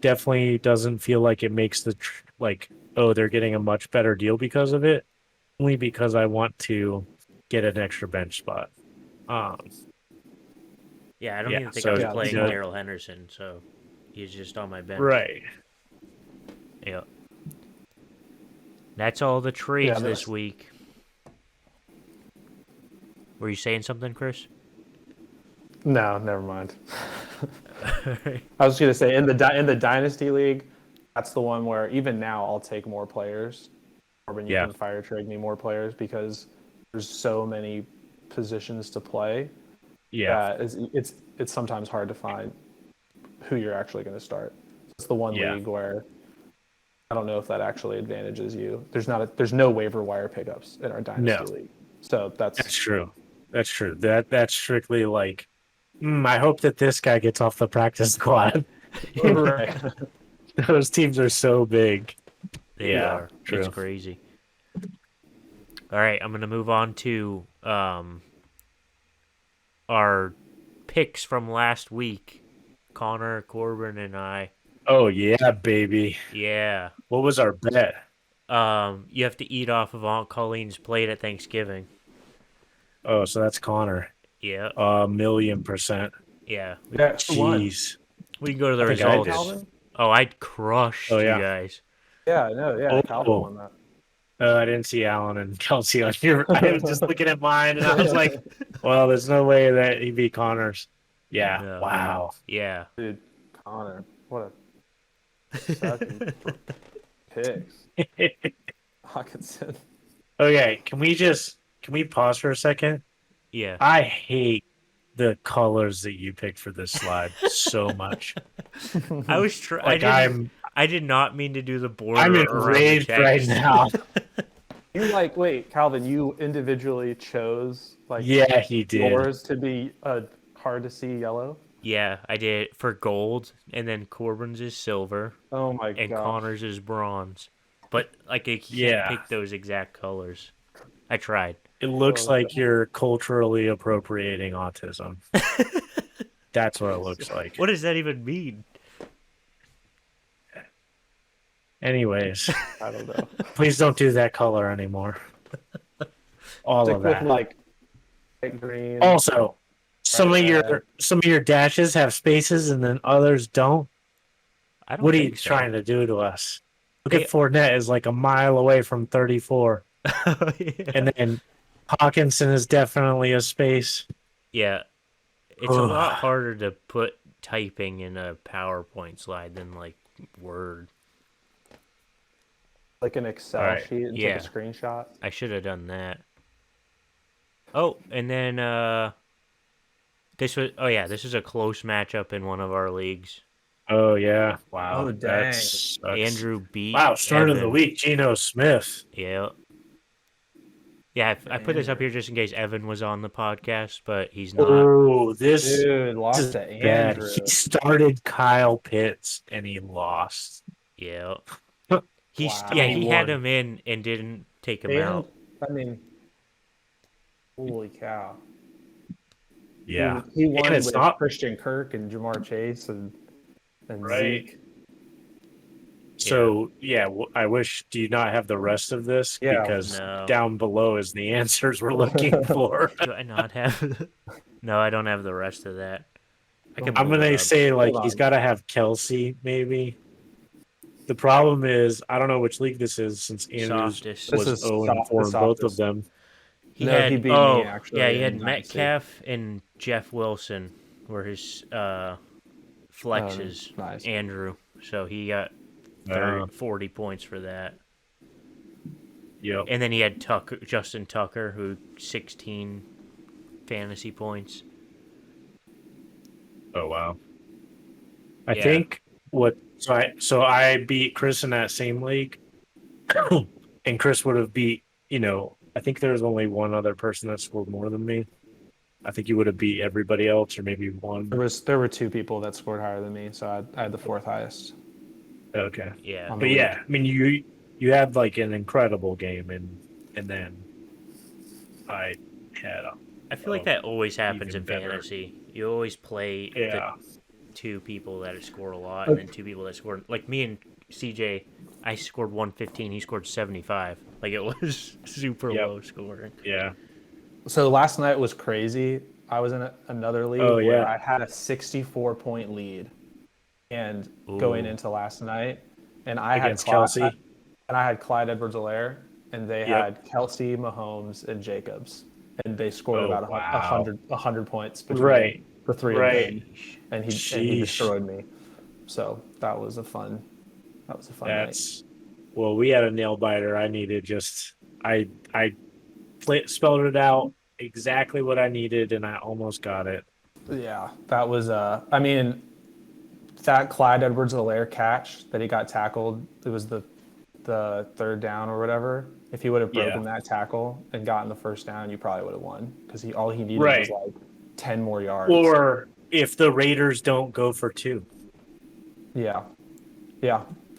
[SPEAKER 3] definitely doesn't feel like it makes they're getting a much better deal because of it, only because I want to get an extra bench spot.
[SPEAKER 1] Yeah, I don't even think
[SPEAKER 3] so,
[SPEAKER 1] I was
[SPEAKER 2] yeah,
[SPEAKER 1] playing
[SPEAKER 3] you know-
[SPEAKER 1] Daryl Henderson, so he's just on my bench.
[SPEAKER 3] Right.
[SPEAKER 1] Yeah. That's all the trades
[SPEAKER 2] Yeah,
[SPEAKER 1] this
[SPEAKER 2] that's-
[SPEAKER 1] week. Were you saying something, Chris?
[SPEAKER 2] No, never mind. I was gonna say in the dynasty league, that's the one where even now I'll take more players. Or when you
[SPEAKER 3] Yeah.
[SPEAKER 2] can fire trade me more players because there's so many positions to play.
[SPEAKER 3] Yeah.
[SPEAKER 2] It's sometimes hard to find who you're actually going to start. It's the one
[SPEAKER 3] Yeah.
[SPEAKER 2] league where I don't know if that actually advantages you. There's no waiver wire pickups in our dynasty
[SPEAKER 3] No.
[SPEAKER 2] league, so
[SPEAKER 3] That's true. That's true. That's strictly I hope that this guy gets off the practice squad.
[SPEAKER 2] right.
[SPEAKER 3] Those teams are so big.
[SPEAKER 1] They
[SPEAKER 3] Yeah,
[SPEAKER 1] are.
[SPEAKER 3] true.
[SPEAKER 1] It's crazy. All right, I'm going to move on to our picks from last week. Connor, Corbin, and I.
[SPEAKER 3] Oh yeah, baby.
[SPEAKER 1] Yeah.
[SPEAKER 3] What was our bet?
[SPEAKER 1] You have to eat off of Aunt Colleen's plate at Thanksgiving.
[SPEAKER 3] Oh, so that's Connor.
[SPEAKER 1] Yeah.
[SPEAKER 3] 1,000,000%.
[SPEAKER 1] Yeah.
[SPEAKER 2] That's the one.
[SPEAKER 3] Jeez.
[SPEAKER 1] We can go to the
[SPEAKER 3] I think I
[SPEAKER 1] results.
[SPEAKER 3] did.
[SPEAKER 2] Calvin?
[SPEAKER 1] Oh, I crushed
[SPEAKER 3] Oh,
[SPEAKER 1] you
[SPEAKER 3] yeah.
[SPEAKER 1] guys.
[SPEAKER 2] Yeah, no, yeah,
[SPEAKER 3] Oh,
[SPEAKER 2] Calvin
[SPEAKER 3] oh.
[SPEAKER 2] won that.
[SPEAKER 3] I didn't see Allen and Kelsey on here. I was just looking at mine, and I was like, "Well, there's no way that he beat Connor's." Yeah.
[SPEAKER 1] No.
[SPEAKER 3] Wow.
[SPEAKER 1] Yeah.
[SPEAKER 2] Dude, Connor, what a sucky picks. Hawkinson.
[SPEAKER 3] Okay, can we pause for a second?
[SPEAKER 1] Yeah.
[SPEAKER 3] I hate the colors that you picked for this slide so much.
[SPEAKER 1] I was I did not mean to do the border.
[SPEAKER 3] I'm
[SPEAKER 1] around the
[SPEAKER 3] enraged right
[SPEAKER 1] text.
[SPEAKER 3] now.
[SPEAKER 2] You wait, Calvin, you individually chose
[SPEAKER 3] Yeah, he did.
[SPEAKER 2] yours to be hard to see yellow?
[SPEAKER 1] Yeah, I did for gold, and then Corbin's is silver,
[SPEAKER 2] Oh my
[SPEAKER 1] and
[SPEAKER 2] god.
[SPEAKER 1] Connor's is bronze. But I can't
[SPEAKER 3] Yeah.
[SPEAKER 1] pick those exact colors. I tried.
[SPEAKER 3] It looks
[SPEAKER 2] Oh,
[SPEAKER 3] like you're culturally appropriating autism. That's what it looks like.
[SPEAKER 1] What does that even mean?
[SPEAKER 3] Anyways,
[SPEAKER 2] I don't know.
[SPEAKER 3] please don't do that color anymore. All
[SPEAKER 2] Stick
[SPEAKER 3] of
[SPEAKER 2] with
[SPEAKER 3] that.
[SPEAKER 2] light green.
[SPEAKER 3] Also, some
[SPEAKER 2] Right,
[SPEAKER 3] of your dashes have spaces and then others don't.
[SPEAKER 1] I don't
[SPEAKER 3] What are you
[SPEAKER 1] think so.
[SPEAKER 3] trying to do to us? Look
[SPEAKER 1] They-
[SPEAKER 3] at Fournette is like a mile away from 34,
[SPEAKER 1] Yeah.
[SPEAKER 3] and then Hawkinson is definitely a space.
[SPEAKER 1] Yeah. It's a
[SPEAKER 3] Ugh.
[SPEAKER 1] lot harder to put typing in a PowerPoint slide than Word.
[SPEAKER 2] Like an Excel
[SPEAKER 3] Alright,
[SPEAKER 2] sheet and
[SPEAKER 1] yeah.
[SPEAKER 2] take a screenshot.
[SPEAKER 1] I should have done that. Oh, and then this is a close matchup in one of our leagues.
[SPEAKER 3] Oh yeah! Wow.
[SPEAKER 2] Oh,
[SPEAKER 3] that
[SPEAKER 2] dang.
[SPEAKER 3] sucks.
[SPEAKER 1] Andrew beat
[SPEAKER 3] Wow! Start of the
[SPEAKER 1] Evan.
[SPEAKER 3] week, Geno Smith.
[SPEAKER 1] Yeah. Yeah, I put this up here just in case Evan was on the podcast, but he's not.
[SPEAKER 3] Oh, this
[SPEAKER 2] Dude, lost
[SPEAKER 3] is
[SPEAKER 2] to
[SPEAKER 3] bad.
[SPEAKER 2] Andrew.
[SPEAKER 3] He started Kyle Pitts and he lost.
[SPEAKER 1] Yeah.
[SPEAKER 2] Wow.
[SPEAKER 1] He
[SPEAKER 3] He
[SPEAKER 1] had
[SPEAKER 3] won.
[SPEAKER 1] him in and didn't take him
[SPEAKER 2] And,
[SPEAKER 1] out.
[SPEAKER 2] I mean, holy cow.
[SPEAKER 3] Yeah.
[SPEAKER 2] He won
[SPEAKER 3] And it's
[SPEAKER 2] with
[SPEAKER 3] not-
[SPEAKER 2] Christian Kirk and Jamar Chase and
[SPEAKER 3] Right.
[SPEAKER 2] Zeke.
[SPEAKER 3] So I wish. Do you not have the rest of this?
[SPEAKER 2] Yeah.
[SPEAKER 3] Because
[SPEAKER 1] No.
[SPEAKER 3] down below is the answers we're looking for.
[SPEAKER 1] Do I not have? No, I don't have the rest of that. I can
[SPEAKER 3] I'm
[SPEAKER 1] pull it
[SPEAKER 3] gonna
[SPEAKER 1] up.
[SPEAKER 3] say like
[SPEAKER 2] Hold
[SPEAKER 3] he's
[SPEAKER 2] on.
[SPEAKER 3] got to have Kelsey maybe. The problem is I don't know which league this is since Andrews
[SPEAKER 1] Softest.
[SPEAKER 3] was
[SPEAKER 2] This is
[SPEAKER 3] 0 and 4 in
[SPEAKER 2] the
[SPEAKER 3] both of
[SPEAKER 2] softest.
[SPEAKER 3] them.
[SPEAKER 1] He
[SPEAKER 2] No,
[SPEAKER 1] had
[SPEAKER 2] he beat me, actually,
[SPEAKER 1] yeah, he had
[SPEAKER 2] in Dynasty.
[SPEAKER 1] Metcalf and Jeff Wilson were his flexes.
[SPEAKER 2] Nice.
[SPEAKER 1] Andrew, so he got 40 points for that.
[SPEAKER 3] Yep.
[SPEAKER 1] And then he had Justin Tucker, who 16 fantasy points.
[SPEAKER 3] Oh wow. I
[SPEAKER 1] Yeah.
[SPEAKER 3] think so I beat Chris in that same league, and Chris would have beat. I think there was only one other person that scored more than me. I think you would have beat everybody else, or maybe one.
[SPEAKER 2] There were two people that scored higher than me, so I had the fourth highest.
[SPEAKER 3] Okay.
[SPEAKER 1] Yeah,
[SPEAKER 2] On
[SPEAKER 3] But
[SPEAKER 2] the
[SPEAKER 3] yeah, I mean you had like an incredible game, and then I had
[SPEAKER 1] I feel like that always happens
[SPEAKER 3] even
[SPEAKER 1] in
[SPEAKER 3] better.
[SPEAKER 1] fantasy. You always play
[SPEAKER 3] yeah.
[SPEAKER 1] the two people that score a lot, and then two people that score. Like me and CJ, I scored 115. He scored 75. Like it was super
[SPEAKER 3] Yep.
[SPEAKER 1] low scoring.
[SPEAKER 3] Yeah.
[SPEAKER 2] So last night was crazy. I was in another league
[SPEAKER 3] Oh,
[SPEAKER 2] where
[SPEAKER 3] yeah.
[SPEAKER 2] I had a 64-point lead, and going
[SPEAKER 1] Ooh.
[SPEAKER 2] into last night, and I
[SPEAKER 3] Against
[SPEAKER 2] had
[SPEAKER 3] Kelsey?
[SPEAKER 2] and I had Clyde Edwards-Helaire, and they
[SPEAKER 3] Yep.
[SPEAKER 2] had Kelsey, Mahomes, and Jacobs, and they scored
[SPEAKER 3] Oh,
[SPEAKER 2] about
[SPEAKER 3] wow.
[SPEAKER 2] 100 points between
[SPEAKER 3] Right.
[SPEAKER 2] the three
[SPEAKER 3] Right.
[SPEAKER 2] of them, and he
[SPEAKER 3] Sheesh.
[SPEAKER 2] destroyed me. So that was a fun night.
[SPEAKER 3] That's well, we had a nail biter. I needed I spelled it out exactly what I needed, and I almost got it.
[SPEAKER 2] Yeah, that was I mean, that Clyde Edwards-Helaire catch that he got tackled, it was the third down or whatever. If he would have broken that tackle and gotten the first down, you probably would have won, because all he needed
[SPEAKER 3] Right.
[SPEAKER 2] was like 10 more yards.
[SPEAKER 3] Or if the Raiders don't go for 2.
[SPEAKER 2] Yeah.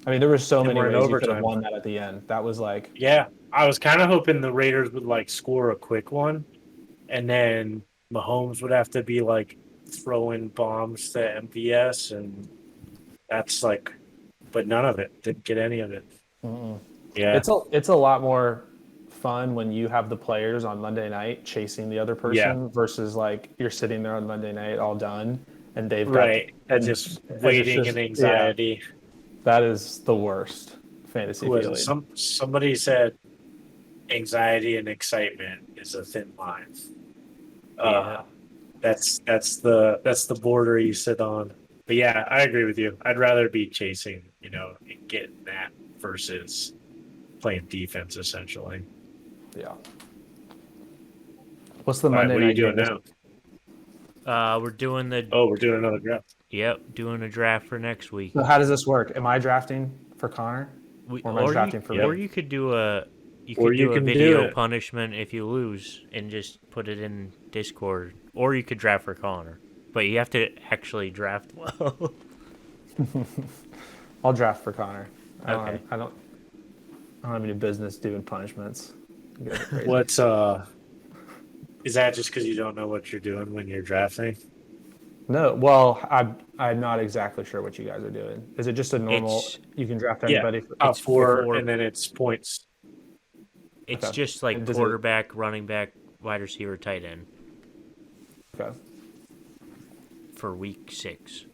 [SPEAKER 2] I mean, there were so
[SPEAKER 3] And
[SPEAKER 2] many
[SPEAKER 3] we're in
[SPEAKER 2] ways you could have
[SPEAKER 3] overtime.
[SPEAKER 2] won that at the end. That was like,
[SPEAKER 3] Yeah, I was kind of hoping the Raiders would like score a quick one, and then Mahomes would have to be like throwing bombs to MVS, and that's like, but none of it. Didn't get any of it. Yeah,
[SPEAKER 2] it's a lot more fun when you have the players on Monday night chasing the other person versus like you're sitting there on Monday night all done and they've got
[SPEAKER 3] right.
[SPEAKER 2] and
[SPEAKER 3] Just
[SPEAKER 2] it's
[SPEAKER 3] waiting
[SPEAKER 2] just-
[SPEAKER 3] and anxiety.
[SPEAKER 2] yeah, that is the worst fantasy
[SPEAKER 3] Who was it?
[SPEAKER 2] feeling.
[SPEAKER 3] Somebody said anxiety and excitement is a thin line.
[SPEAKER 1] Yeah.
[SPEAKER 3] That's the border you sit on. But yeah, I agree with you. I'd rather be chasing, and getting that versus playing defense essentially.
[SPEAKER 2] Yeah. What's the
[SPEAKER 3] All right,
[SPEAKER 2] Monday
[SPEAKER 3] what are you
[SPEAKER 2] night
[SPEAKER 3] doing
[SPEAKER 2] game?
[SPEAKER 3] now?
[SPEAKER 1] We're doing the
[SPEAKER 3] Oh, we're doing another draft.
[SPEAKER 1] doing a draft for next week.
[SPEAKER 2] So how does this work? Am I drafting for Connor? Or am I drafting for
[SPEAKER 1] or
[SPEAKER 2] me?
[SPEAKER 1] you could do a
[SPEAKER 3] Or you can do
[SPEAKER 1] video
[SPEAKER 3] it.
[SPEAKER 1] punishment if you lose and just put it in Discord, or you could draft for Connor, but you have to actually draft well.
[SPEAKER 2] I'll draft for Connor.
[SPEAKER 1] Okay.
[SPEAKER 2] I don't have any business doing punishments. You guys are crazy.
[SPEAKER 3] What's is that just because you don't know what you're doing when you're drafting?
[SPEAKER 2] No, well, I'm not exactly sure what you guys are doing. Is it just a normal?
[SPEAKER 1] It's-
[SPEAKER 2] You can draft
[SPEAKER 3] Yeah.
[SPEAKER 2] anybody. For,
[SPEAKER 3] Top four,
[SPEAKER 1] four.
[SPEAKER 3] and then it's points.
[SPEAKER 1] It's
[SPEAKER 2] Okay.
[SPEAKER 1] just like
[SPEAKER 2] And does it-
[SPEAKER 1] quarterback, running back, wide receiver, tight end
[SPEAKER 2] okay.
[SPEAKER 1] for week 6.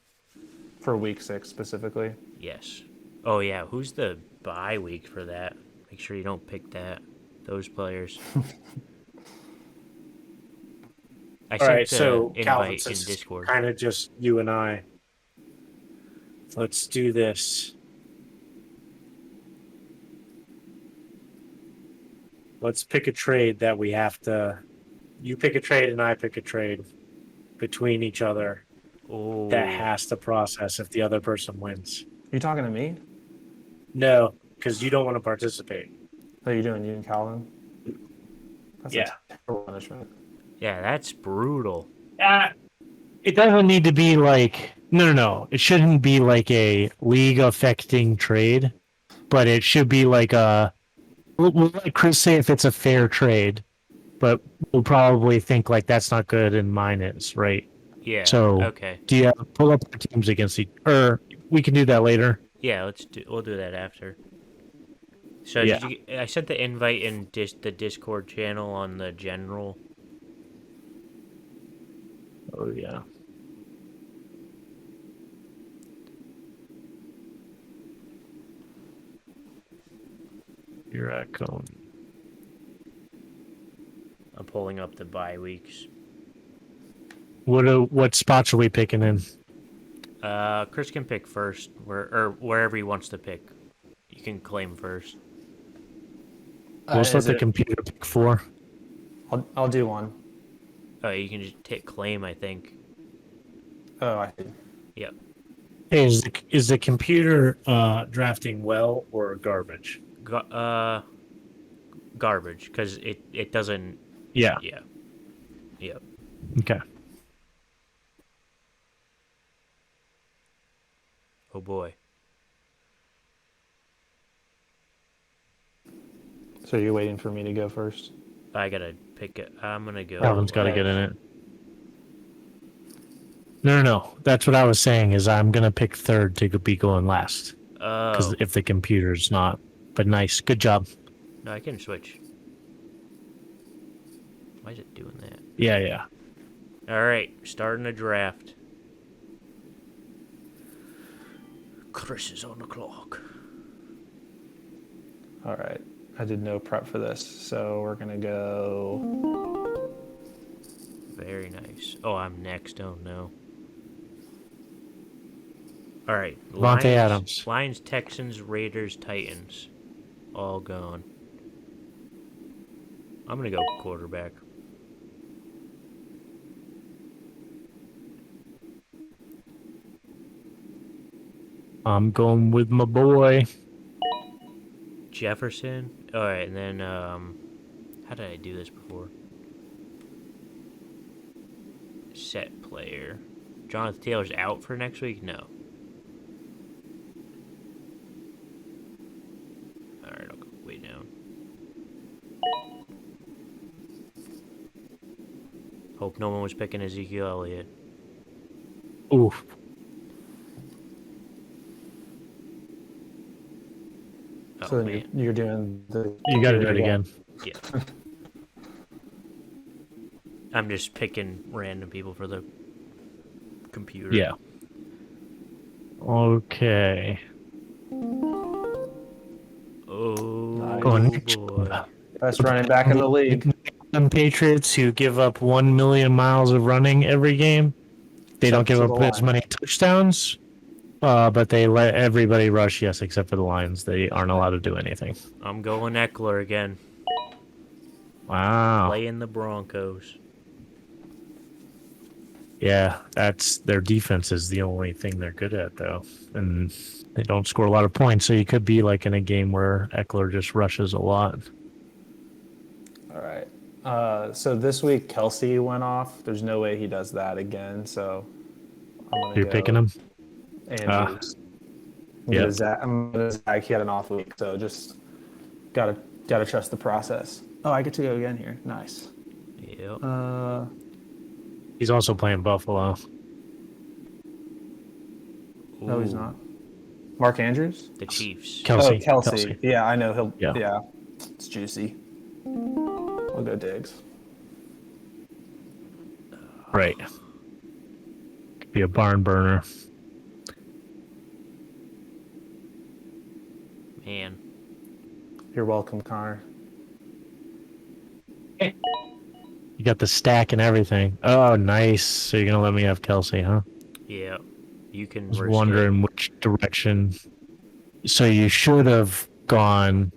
[SPEAKER 2] For week 6 specifically.
[SPEAKER 1] Yes. Oh yeah, who's the bye week for that? Make sure you don't pick those players. I
[SPEAKER 3] All
[SPEAKER 1] sent
[SPEAKER 3] right,
[SPEAKER 1] the
[SPEAKER 3] so Calvin,
[SPEAKER 1] invite in
[SPEAKER 3] since it's
[SPEAKER 1] Discord.
[SPEAKER 3] kind of just you and I, let's do this. Let's pick a trade that we have to. You pick a trade and I pick a trade between each other
[SPEAKER 1] Oh,
[SPEAKER 3] that has to process if the other person wins.
[SPEAKER 2] You talking to me?
[SPEAKER 3] No, because you don't want to participate.
[SPEAKER 2] How you doing? You and Calvin? That's
[SPEAKER 3] Yeah.
[SPEAKER 2] a terrible punishment.
[SPEAKER 1] Yeah, that's brutal.
[SPEAKER 3] It doesn't need to be like no. It shouldn't be like a league affecting trade, but it should be like a. We'll let Chris say if it's a fair trade, but we'll probably think like that's not good and mine is, right?
[SPEAKER 1] Yeah.
[SPEAKER 3] So
[SPEAKER 1] Okay.
[SPEAKER 3] do you pull up the teams against each? Or we can do that later.
[SPEAKER 1] Yeah, we'll do that after. So
[SPEAKER 3] Yeah.
[SPEAKER 1] I sent the invite in the Discord channel on the general.
[SPEAKER 3] Oh yeah. You're at Cone.
[SPEAKER 1] I'm pulling up the bye weeks.
[SPEAKER 3] What spots are we picking in?
[SPEAKER 1] Chris can pick first, wherever he wants to pick. You can claim first.
[SPEAKER 3] We'll just let
[SPEAKER 2] Is
[SPEAKER 3] the
[SPEAKER 2] it-
[SPEAKER 3] computer pick 4.
[SPEAKER 2] I'll do one.
[SPEAKER 1] Oh, you can just take claim, I think.
[SPEAKER 2] Oh, I see.
[SPEAKER 1] Yep.
[SPEAKER 3] Hey, is the computer drafting well or garbage?
[SPEAKER 1] Garbage, because it doesn't.
[SPEAKER 3] Yeah.
[SPEAKER 1] Yeah. Yep.
[SPEAKER 3] Okay.
[SPEAKER 1] Oh boy.
[SPEAKER 2] So you're waiting for me to go first?
[SPEAKER 1] I gotta pick it. I'm gonna go.
[SPEAKER 3] Alvin's got to get in it. No. That's what I was saying. Is I'm gonna pick third to be going last because
[SPEAKER 1] Oh,
[SPEAKER 3] if the computer's not. But nice, good job.
[SPEAKER 1] no, I can switch. Why is it doing that?
[SPEAKER 3] Yeah.
[SPEAKER 1] All right, starting the draft. Chris is on the clock.
[SPEAKER 2] All right. I did no prep for this, so we're gonna go.
[SPEAKER 1] Very nice. Oh, I'm next. Oh no. All right.
[SPEAKER 3] Devontae Adams.
[SPEAKER 1] Lions, Texans, Raiders, Titans. All gone. I'm gonna go quarterback.
[SPEAKER 3] I'm going with my boy.
[SPEAKER 1] Jefferson. All right, and then how did I do this before? Set player. Jonathan Taylor's out for next week? No. All right, I'll go way down. Hope no one was picking Ezekiel Elliott.
[SPEAKER 3] Oof.
[SPEAKER 1] Oh,
[SPEAKER 2] So then
[SPEAKER 1] man.
[SPEAKER 2] you're doing the.
[SPEAKER 3] You got to do it again.
[SPEAKER 1] Yeah. I'm just picking random people for the computer.
[SPEAKER 3] Yeah. Okay.
[SPEAKER 1] Oh,
[SPEAKER 2] Nice.
[SPEAKER 3] Going next.
[SPEAKER 1] boy.
[SPEAKER 2] Best running back in the league.
[SPEAKER 3] Some Patriots who give up 1 million miles of running every game. They don't give
[SPEAKER 2] Except
[SPEAKER 3] up
[SPEAKER 2] for the
[SPEAKER 3] as many touchdowns, but they let everybody rush. Yes, except for the Lions. They aren't allowed to do anything.
[SPEAKER 1] I'm going Eckler again.
[SPEAKER 3] Wow.
[SPEAKER 1] Playing the Broncos.
[SPEAKER 3] Yeah, that's their defense is the only thing they're good at, though, and they don't score a lot of points. So you could be like in a game where Eckler just rushes a lot.
[SPEAKER 2] All right. So this week Kelsey went off. There's no way he does that again. So I'm gonna
[SPEAKER 3] You're
[SPEAKER 2] go
[SPEAKER 3] picking him.
[SPEAKER 2] Andrews.
[SPEAKER 3] yeah.
[SPEAKER 2] I'm gonna Zach. He had an off week, so just gotta trust the process. Oh, I get to go again here. Nice.
[SPEAKER 1] Yep.
[SPEAKER 3] He's also playing Buffalo.
[SPEAKER 2] No, he's
[SPEAKER 1] Ooh,
[SPEAKER 2] not. Mark Andrews.
[SPEAKER 1] The Chiefs.
[SPEAKER 3] Kelsey.
[SPEAKER 2] Oh, Kelsey. Yeah, I know he'll.
[SPEAKER 3] Yeah.
[SPEAKER 2] Yeah, it's juicy. I'll go Diggs.
[SPEAKER 3] Right. Could be a barn burner.
[SPEAKER 1] Man.
[SPEAKER 2] You're welcome, Connor.
[SPEAKER 3] You got the stack and everything. Oh, nice. So you're gonna let me have Kelsey, huh?
[SPEAKER 1] Yeah. You can
[SPEAKER 3] I was
[SPEAKER 1] risk
[SPEAKER 3] wondering which direction. So you should have gone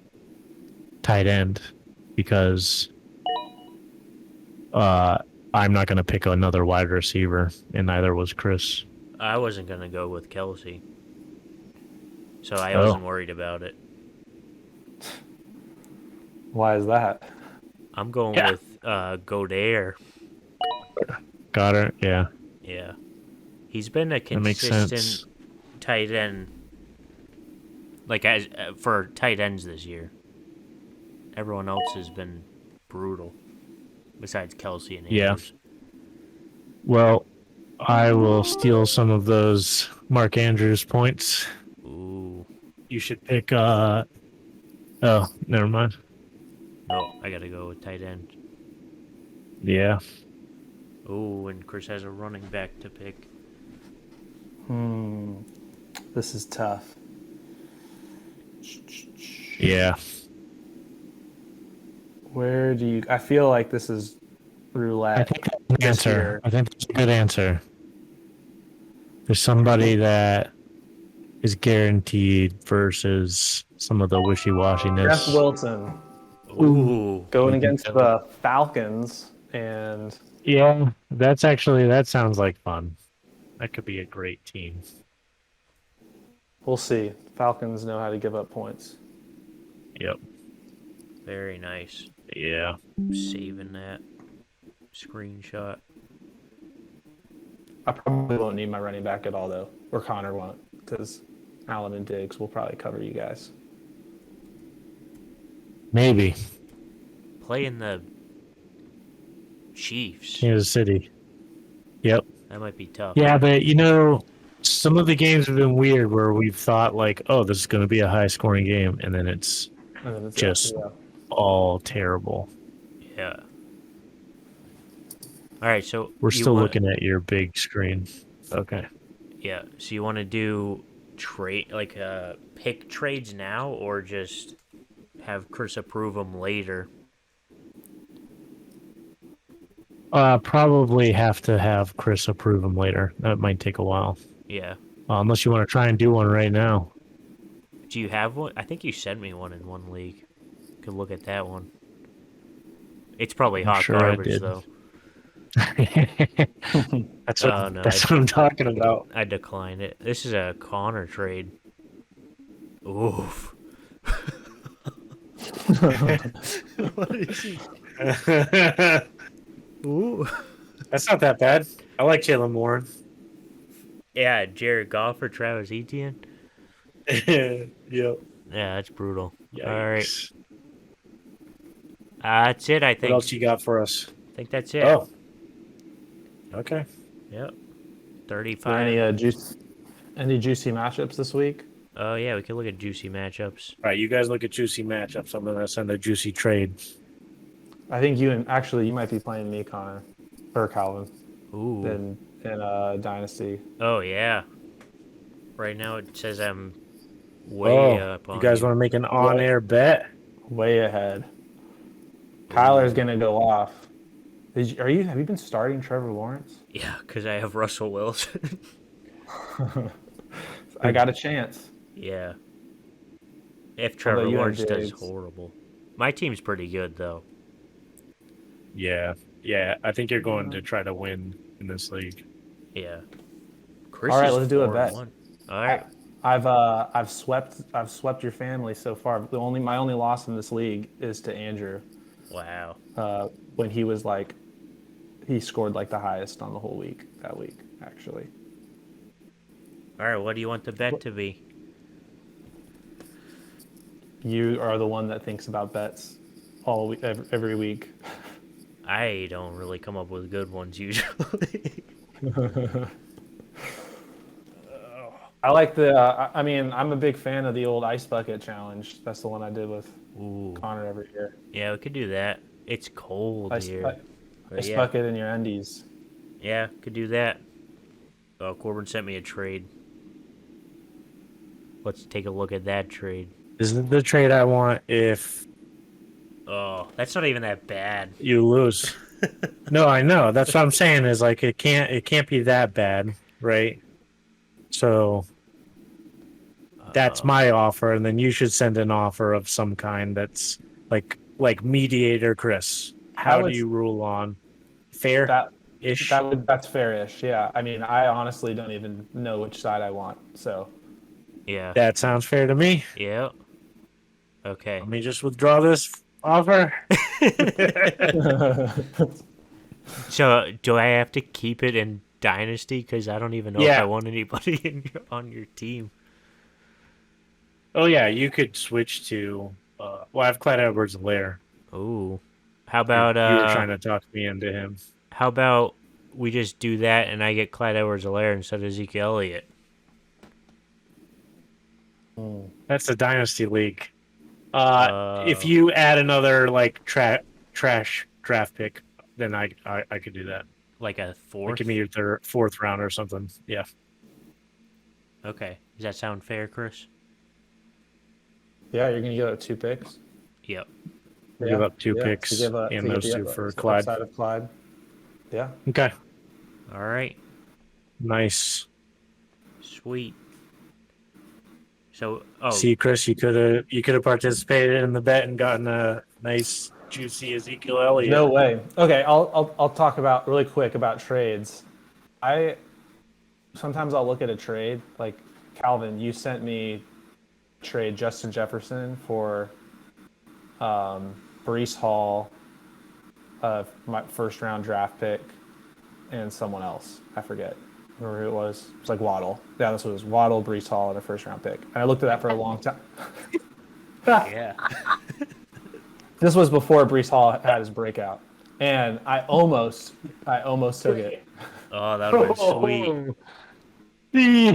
[SPEAKER 3] tight end because I'm not going to pick another wide receiver, and neither was Chris.
[SPEAKER 1] it. I wasn't gonna go with Kelsey, so I
[SPEAKER 3] Oh.
[SPEAKER 1] wasn't worried about it.
[SPEAKER 2] Why is that?
[SPEAKER 1] I'm going
[SPEAKER 3] Yeah.
[SPEAKER 1] with Goddard.
[SPEAKER 4] Goddard, yeah.
[SPEAKER 1] Yeah. He's been a
[SPEAKER 4] That makes
[SPEAKER 1] consistent
[SPEAKER 4] sense.
[SPEAKER 1] tight end, like as for tight ends this year. Everyone else has been brutal, besides Kelsey and
[SPEAKER 4] Yeah.
[SPEAKER 1] Andrews.
[SPEAKER 4] Well, I will steal some of those Mark Andrews points.
[SPEAKER 1] Ooh.
[SPEAKER 4] You should pick, oh, never mind.
[SPEAKER 1] No, I gotta go with tight end.
[SPEAKER 4] Yeah.
[SPEAKER 1] Ooh, and Chris has a running back to pick.
[SPEAKER 2] This is tough.
[SPEAKER 4] Yeah.
[SPEAKER 2] Where do you? I feel like this is roulette.
[SPEAKER 4] I think that's an
[SPEAKER 2] this
[SPEAKER 4] answer.
[SPEAKER 2] year.
[SPEAKER 4] I think that's a good answer. There's somebody that is guaranteed versus some of the wishy-washiness.
[SPEAKER 2] Jeff Wilson
[SPEAKER 1] Ooh.
[SPEAKER 2] going against the Falcons, and
[SPEAKER 4] Yeah, that sounds like fun. That could be a great team.
[SPEAKER 2] we'll see. Falcons know how to give up points.
[SPEAKER 4] Yep.
[SPEAKER 1] Very nice.
[SPEAKER 4] Yeah.
[SPEAKER 1] Saving that screenshot.
[SPEAKER 2] I probably won't need my running back at all, though, or Connor won't, because Allen and Diggs will probably cover you guys.
[SPEAKER 4] Maybe.
[SPEAKER 1] Playing the Chiefs.
[SPEAKER 4] Kansas City. Yep.
[SPEAKER 1] That might be tough.
[SPEAKER 4] Yeah, but some of the games have been weird where we've thought like, oh, this is going to be a high-scoring game, and then it's
[SPEAKER 2] And then it's
[SPEAKER 4] Just-
[SPEAKER 2] yeah.
[SPEAKER 4] all terrible.
[SPEAKER 1] Yeah. All right, so
[SPEAKER 4] We're
[SPEAKER 1] you
[SPEAKER 4] still
[SPEAKER 1] wanna-
[SPEAKER 4] looking at your big screen. Okay.
[SPEAKER 1] Yeah, so you want to do pick trades now, or just have Chris approve them later?
[SPEAKER 4] Probably have to have Chris approve them later. That might take a while.
[SPEAKER 1] Yeah.
[SPEAKER 4] Unless you want to try and do one right now.
[SPEAKER 1] Do you have one? I think you sent me one in one league. Could look at that one. It's probably
[SPEAKER 4] I'm
[SPEAKER 1] hot
[SPEAKER 4] sure I
[SPEAKER 1] garbage
[SPEAKER 4] did.
[SPEAKER 1] though.
[SPEAKER 4] That's
[SPEAKER 1] Oh, no,
[SPEAKER 4] what I'm talking about.
[SPEAKER 1] I declined it. This is a Connor trade. Oof. What is he? Ooh.
[SPEAKER 3] That's not that bad. I like Jalen Warren.
[SPEAKER 1] Yeah, Jared Goff or Travis Etienne.
[SPEAKER 3] Yep.
[SPEAKER 1] Yeah, that's brutal. All right.
[SPEAKER 3] Yikes.
[SPEAKER 1] That's it, I
[SPEAKER 3] What
[SPEAKER 1] think.
[SPEAKER 3] else you got for us?
[SPEAKER 1] I think that's it.
[SPEAKER 3] Oh. Okay.
[SPEAKER 1] Yep.
[SPEAKER 2] Are
[SPEAKER 1] 35.
[SPEAKER 2] there any juicy matchups this week?
[SPEAKER 1] Oh, yeah, we could look at juicy matchups.
[SPEAKER 3] All right, you guys look at juicy matchups. I'm gonna send a juicy trade.
[SPEAKER 2] I think you might be playing me, Connor, or Calvin,
[SPEAKER 1] Ooh.
[SPEAKER 2] in Dynasty.
[SPEAKER 1] Oh, yeah. Right now it says I'm way up on
[SPEAKER 3] You guys want to make an on-air bet?
[SPEAKER 2] Way ahead. Kyler's gonna go off. Have you been starting Trevor Lawrence?
[SPEAKER 1] Yeah, because I have Russell Wilson.
[SPEAKER 2] I got a chance.
[SPEAKER 1] Yeah. If Trevor
[SPEAKER 2] you have
[SPEAKER 1] Lawrence does
[SPEAKER 2] Diggs.
[SPEAKER 1] horrible. My team's pretty good, though.
[SPEAKER 3] Yeah. Yeah. I think you're going to try to win in this league.
[SPEAKER 1] Yeah. Chris
[SPEAKER 2] All right,
[SPEAKER 1] is
[SPEAKER 2] let's do a bet.
[SPEAKER 1] 4-1. All right.
[SPEAKER 2] I've swept your family so far. My only loss in this league is to Andrew.
[SPEAKER 1] Wow.
[SPEAKER 2] When he scored like the highest on the whole week that week, actually.
[SPEAKER 1] All right, what do you want the bet to be?
[SPEAKER 2] You are the one that thinks about bets all week, every week.
[SPEAKER 1] I don't really come up with good ones usually.
[SPEAKER 2] I like I'm a big fan of the old ice bucket challenge. That's the one I did with
[SPEAKER 1] Ooh.
[SPEAKER 2] Connor every year.
[SPEAKER 1] Yeah, we could do that. It's cold here. But
[SPEAKER 2] Ice
[SPEAKER 1] yeah.
[SPEAKER 2] bucket in your undies.
[SPEAKER 1] Yeah, could do that. Oh, Corbin sent me a trade. Let's take a look at that trade.
[SPEAKER 3] This is the trade I want if
[SPEAKER 1] Oh, that's not even that bad.
[SPEAKER 3] you lose. No, I know. That's what I'm saying is like it can't be that bad, right? So that's my offer, and then you should send an offer of some kind that's like mediator Chris. How do you rule on fair ish?
[SPEAKER 2] That's fair-ish. Yeah. I mean, I honestly don't even know which side I want. So
[SPEAKER 1] Yeah.
[SPEAKER 3] That sounds fair to me.
[SPEAKER 1] Yeah. Okay.
[SPEAKER 3] Let me just withdraw this offer.
[SPEAKER 1] So do I have to keep it in Dynasty? Because I don't even know if
[SPEAKER 3] Yeah.
[SPEAKER 1] I want anybody on your team.
[SPEAKER 3] Oh yeah, you could switch to. Well, I have Clyde Edwards-Helaire.
[SPEAKER 1] Ooh. How about
[SPEAKER 3] You were trying to talk me into him.
[SPEAKER 1] how about we just do that and I get Clyde Edwards-Helaire instead of Ezekiel Elliott?
[SPEAKER 3] That's a dynasty league.
[SPEAKER 1] Oh.
[SPEAKER 3] If you add another like trash draft pick, then I could do that.
[SPEAKER 1] Like a
[SPEAKER 3] Like,
[SPEAKER 1] fourth?
[SPEAKER 3] give me your fourth round or something. Yeah.
[SPEAKER 1] Okay. Does that sound fair, Chris?
[SPEAKER 2] Yeah, you're gonna give up 2 picks.
[SPEAKER 1] Yep.
[SPEAKER 3] Give up 2
[SPEAKER 2] to
[SPEAKER 3] picks
[SPEAKER 2] give
[SPEAKER 3] and
[SPEAKER 2] to get
[SPEAKER 3] those
[SPEAKER 2] the
[SPEAKER 3] 2 for
[SPEAKER 2] upside
[SPEAKER 3] Clyde.
[SPEAKER 2] of Clyde. Yeah.
[SPEAKER 3] Okay.
[SPEAKER 1] All right.
[SPEAKER 3] Nice.
[SPEAKER 1] Sweet. So, oh,
[SPEAKER 3] See, Chris, you could have participated in the bet and gotten a nice juicy Ezekiel Elliott.
[SPEAKER 2] No way. Okay, I'll talk about really quick about trades. Sometimes I'll look at a trade like Calvin. You sent me trade Justin Jefferson for Brees Hall, my first round draft pick, and someone else. I forget. Remember who it was? It was like Waddle. Yeah, this was Waddle, Brees Hall, and a first round pick. And I looked at that for a long time.
[SPEAKER 1] yeah.
[SPEAKER 2] This was before Brees Hall had his breakout, and I almost took it
[SPEAKER 1] Oh, that would have been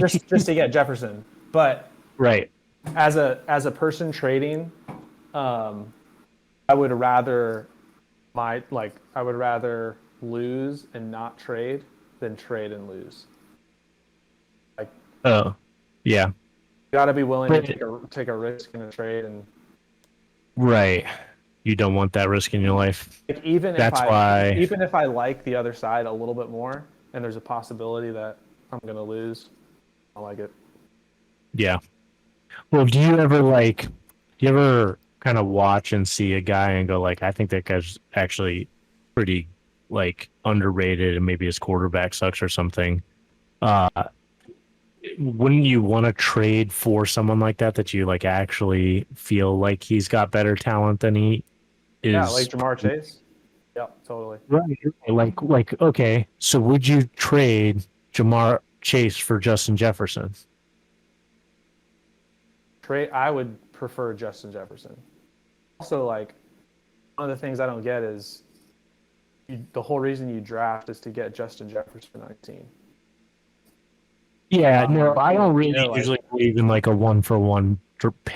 [SPEAKER 1] sweet.
[SPEAKER 2] just to get Jefferson. But
[SPEAKER 3] Right.
[SPEAKER 2] as a person trading, I would rather lose and not trade than trade and lose. Like,
[SPEAKER 4] Oh, yeah,
[SPEAKER 2] you got to be willing
[SPEAKER 4] But-
[SPEAKER 2] to take a risk in a trade, and
[SPEAKER 4] right. You don't want that risk in your life.
[SPEAKER 2] like,
[SPEAKER 4] That's why-
[SPEAKER 2] even if I like the other side a little bit more, and there's a possibility that I'm gonna lose, I like it.
[SPEAKER 4] Yeah. Well, do you ever kind of watch and see a guy and go like, I think that guy's actually pretty like underrated and maybe his quarterback sucks or something? Wouldn't you want to trade for someone like that you like actually feel like he's got better talent than he is?
[SPEAKER 2] Yeah, like Jamar Chase. Yep, totally.
[SPEAKER 4] Right. Like, okay, so would you trade Jamar Chase for Justin Jefferson?
[SPEAKER 2] I would prefer Justin Jefferson. Also, like, one of the things I don't get is the whole reason you draft is to get Justin Jefferson on your team.
[SPEAKER 4] Yeah, no, I don't really
[SPEAKER 2] like-
[SPEAKER 4] usually believe in like a 1-for-1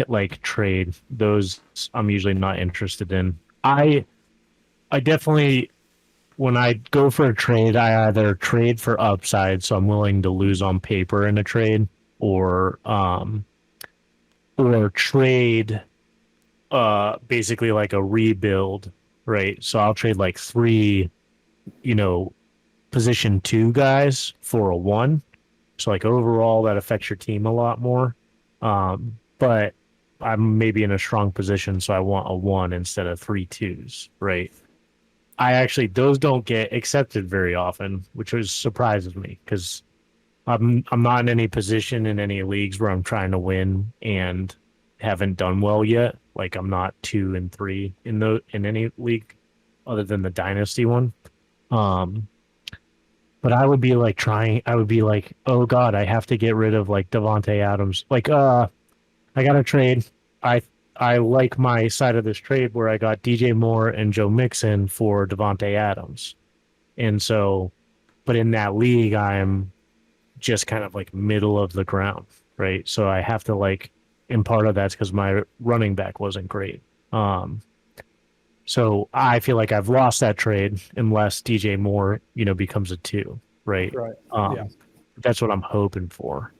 [SPEAKER 4] like trade. Those I'm usually not interested in. I definitely, when I go for a trade, I either trade for upside, so I'm willing to lose on paper in a trade, or trade basically like a rebuild, right? So I'll trade like 3, position 2 guys for a 1. So like overall that affects your team a lot more. But I'm maybe in a strong position, so I want a 1 instead of 3 2s, right? Those don't get accepted very often, which surprises me because I'm not in any position in any leagues where I'm trying to win and haven't done well yet. Like I'm not 2 and 3 in any league other than the dynasty one. But I would be like oh God, I have to get rid of like Devontae Adams. Like, I got a trade. I like my side of this trade where I got DJ Moore and Joe Mixon for Devontae Adams. And so, but in that league, I'm just kind of like middle of the ground, right? So I have to like, and part of that's because my running back wasn't great. So I feel like I've lost that trade unless DJ Moore, becomes a 2, right?
[SPEAKER 2] Right. Yeah.
[SPEAKER 4] That's what I'm hoping for.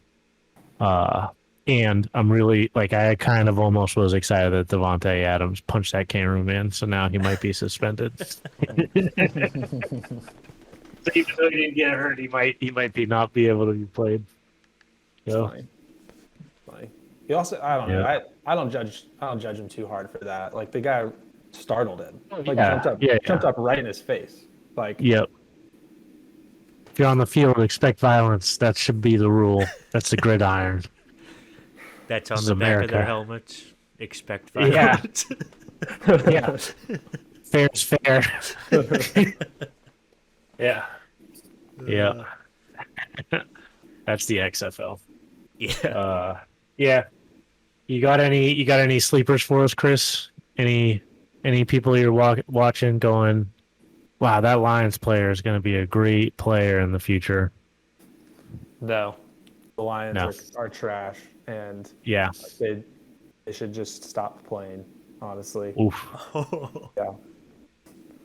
[SPEAKER 4] And I'm really like, I kind of almost was excited that Devontae Adams punched that Cameroon man, so now he might be suspended. So even though he didn't get hurt, he might not be able to be played. So
[SPEAKER 2] Funny. He also, I don't know.
[SPEAKER 4] Yeah.
[SPEAKER 2] I don't judge him too hard for that. Like the guy startled him. Like
[SPEAKER 4] yeah.
[SPEAKER 2] jumped up right in his face. Like
[SPEAKER 4] Yep. If you're on the field, expect violence. That should be the rule. That's the gridiron.
[SPEAKER 1] That's on
[SPEAKER 4] This
[SPEAKER 1] the
[SPEAKER 4] is
[SPEAKER 1] back of their
[SPEAKER 4] America.
[SPEAKER 1] helmets. Expect
[SPEAKER 2] Yeah.
[SPEAKER 1] violence.
[SPEAKER 4] Yeah. Fair's fair. Yeah. Yeah. That's the XFL.
[SPEAKER 1] Yeah.
[SPEAKER 4] Yeah. You got any sleepers for us, Chris? Any people you're watching going, wow, that Lions player is going to be a great player in the future?
[SPEAKER 2] No, the Lions
[SPEAKER 4] No.
[SPEAKER 2] are trash, and
[SPEAKER 4] Yeah.
[SPEAKER 2] they should just stop playing. Honestly,
[SPEAKER 4] Oof.
[SPEAKER 2] yeah.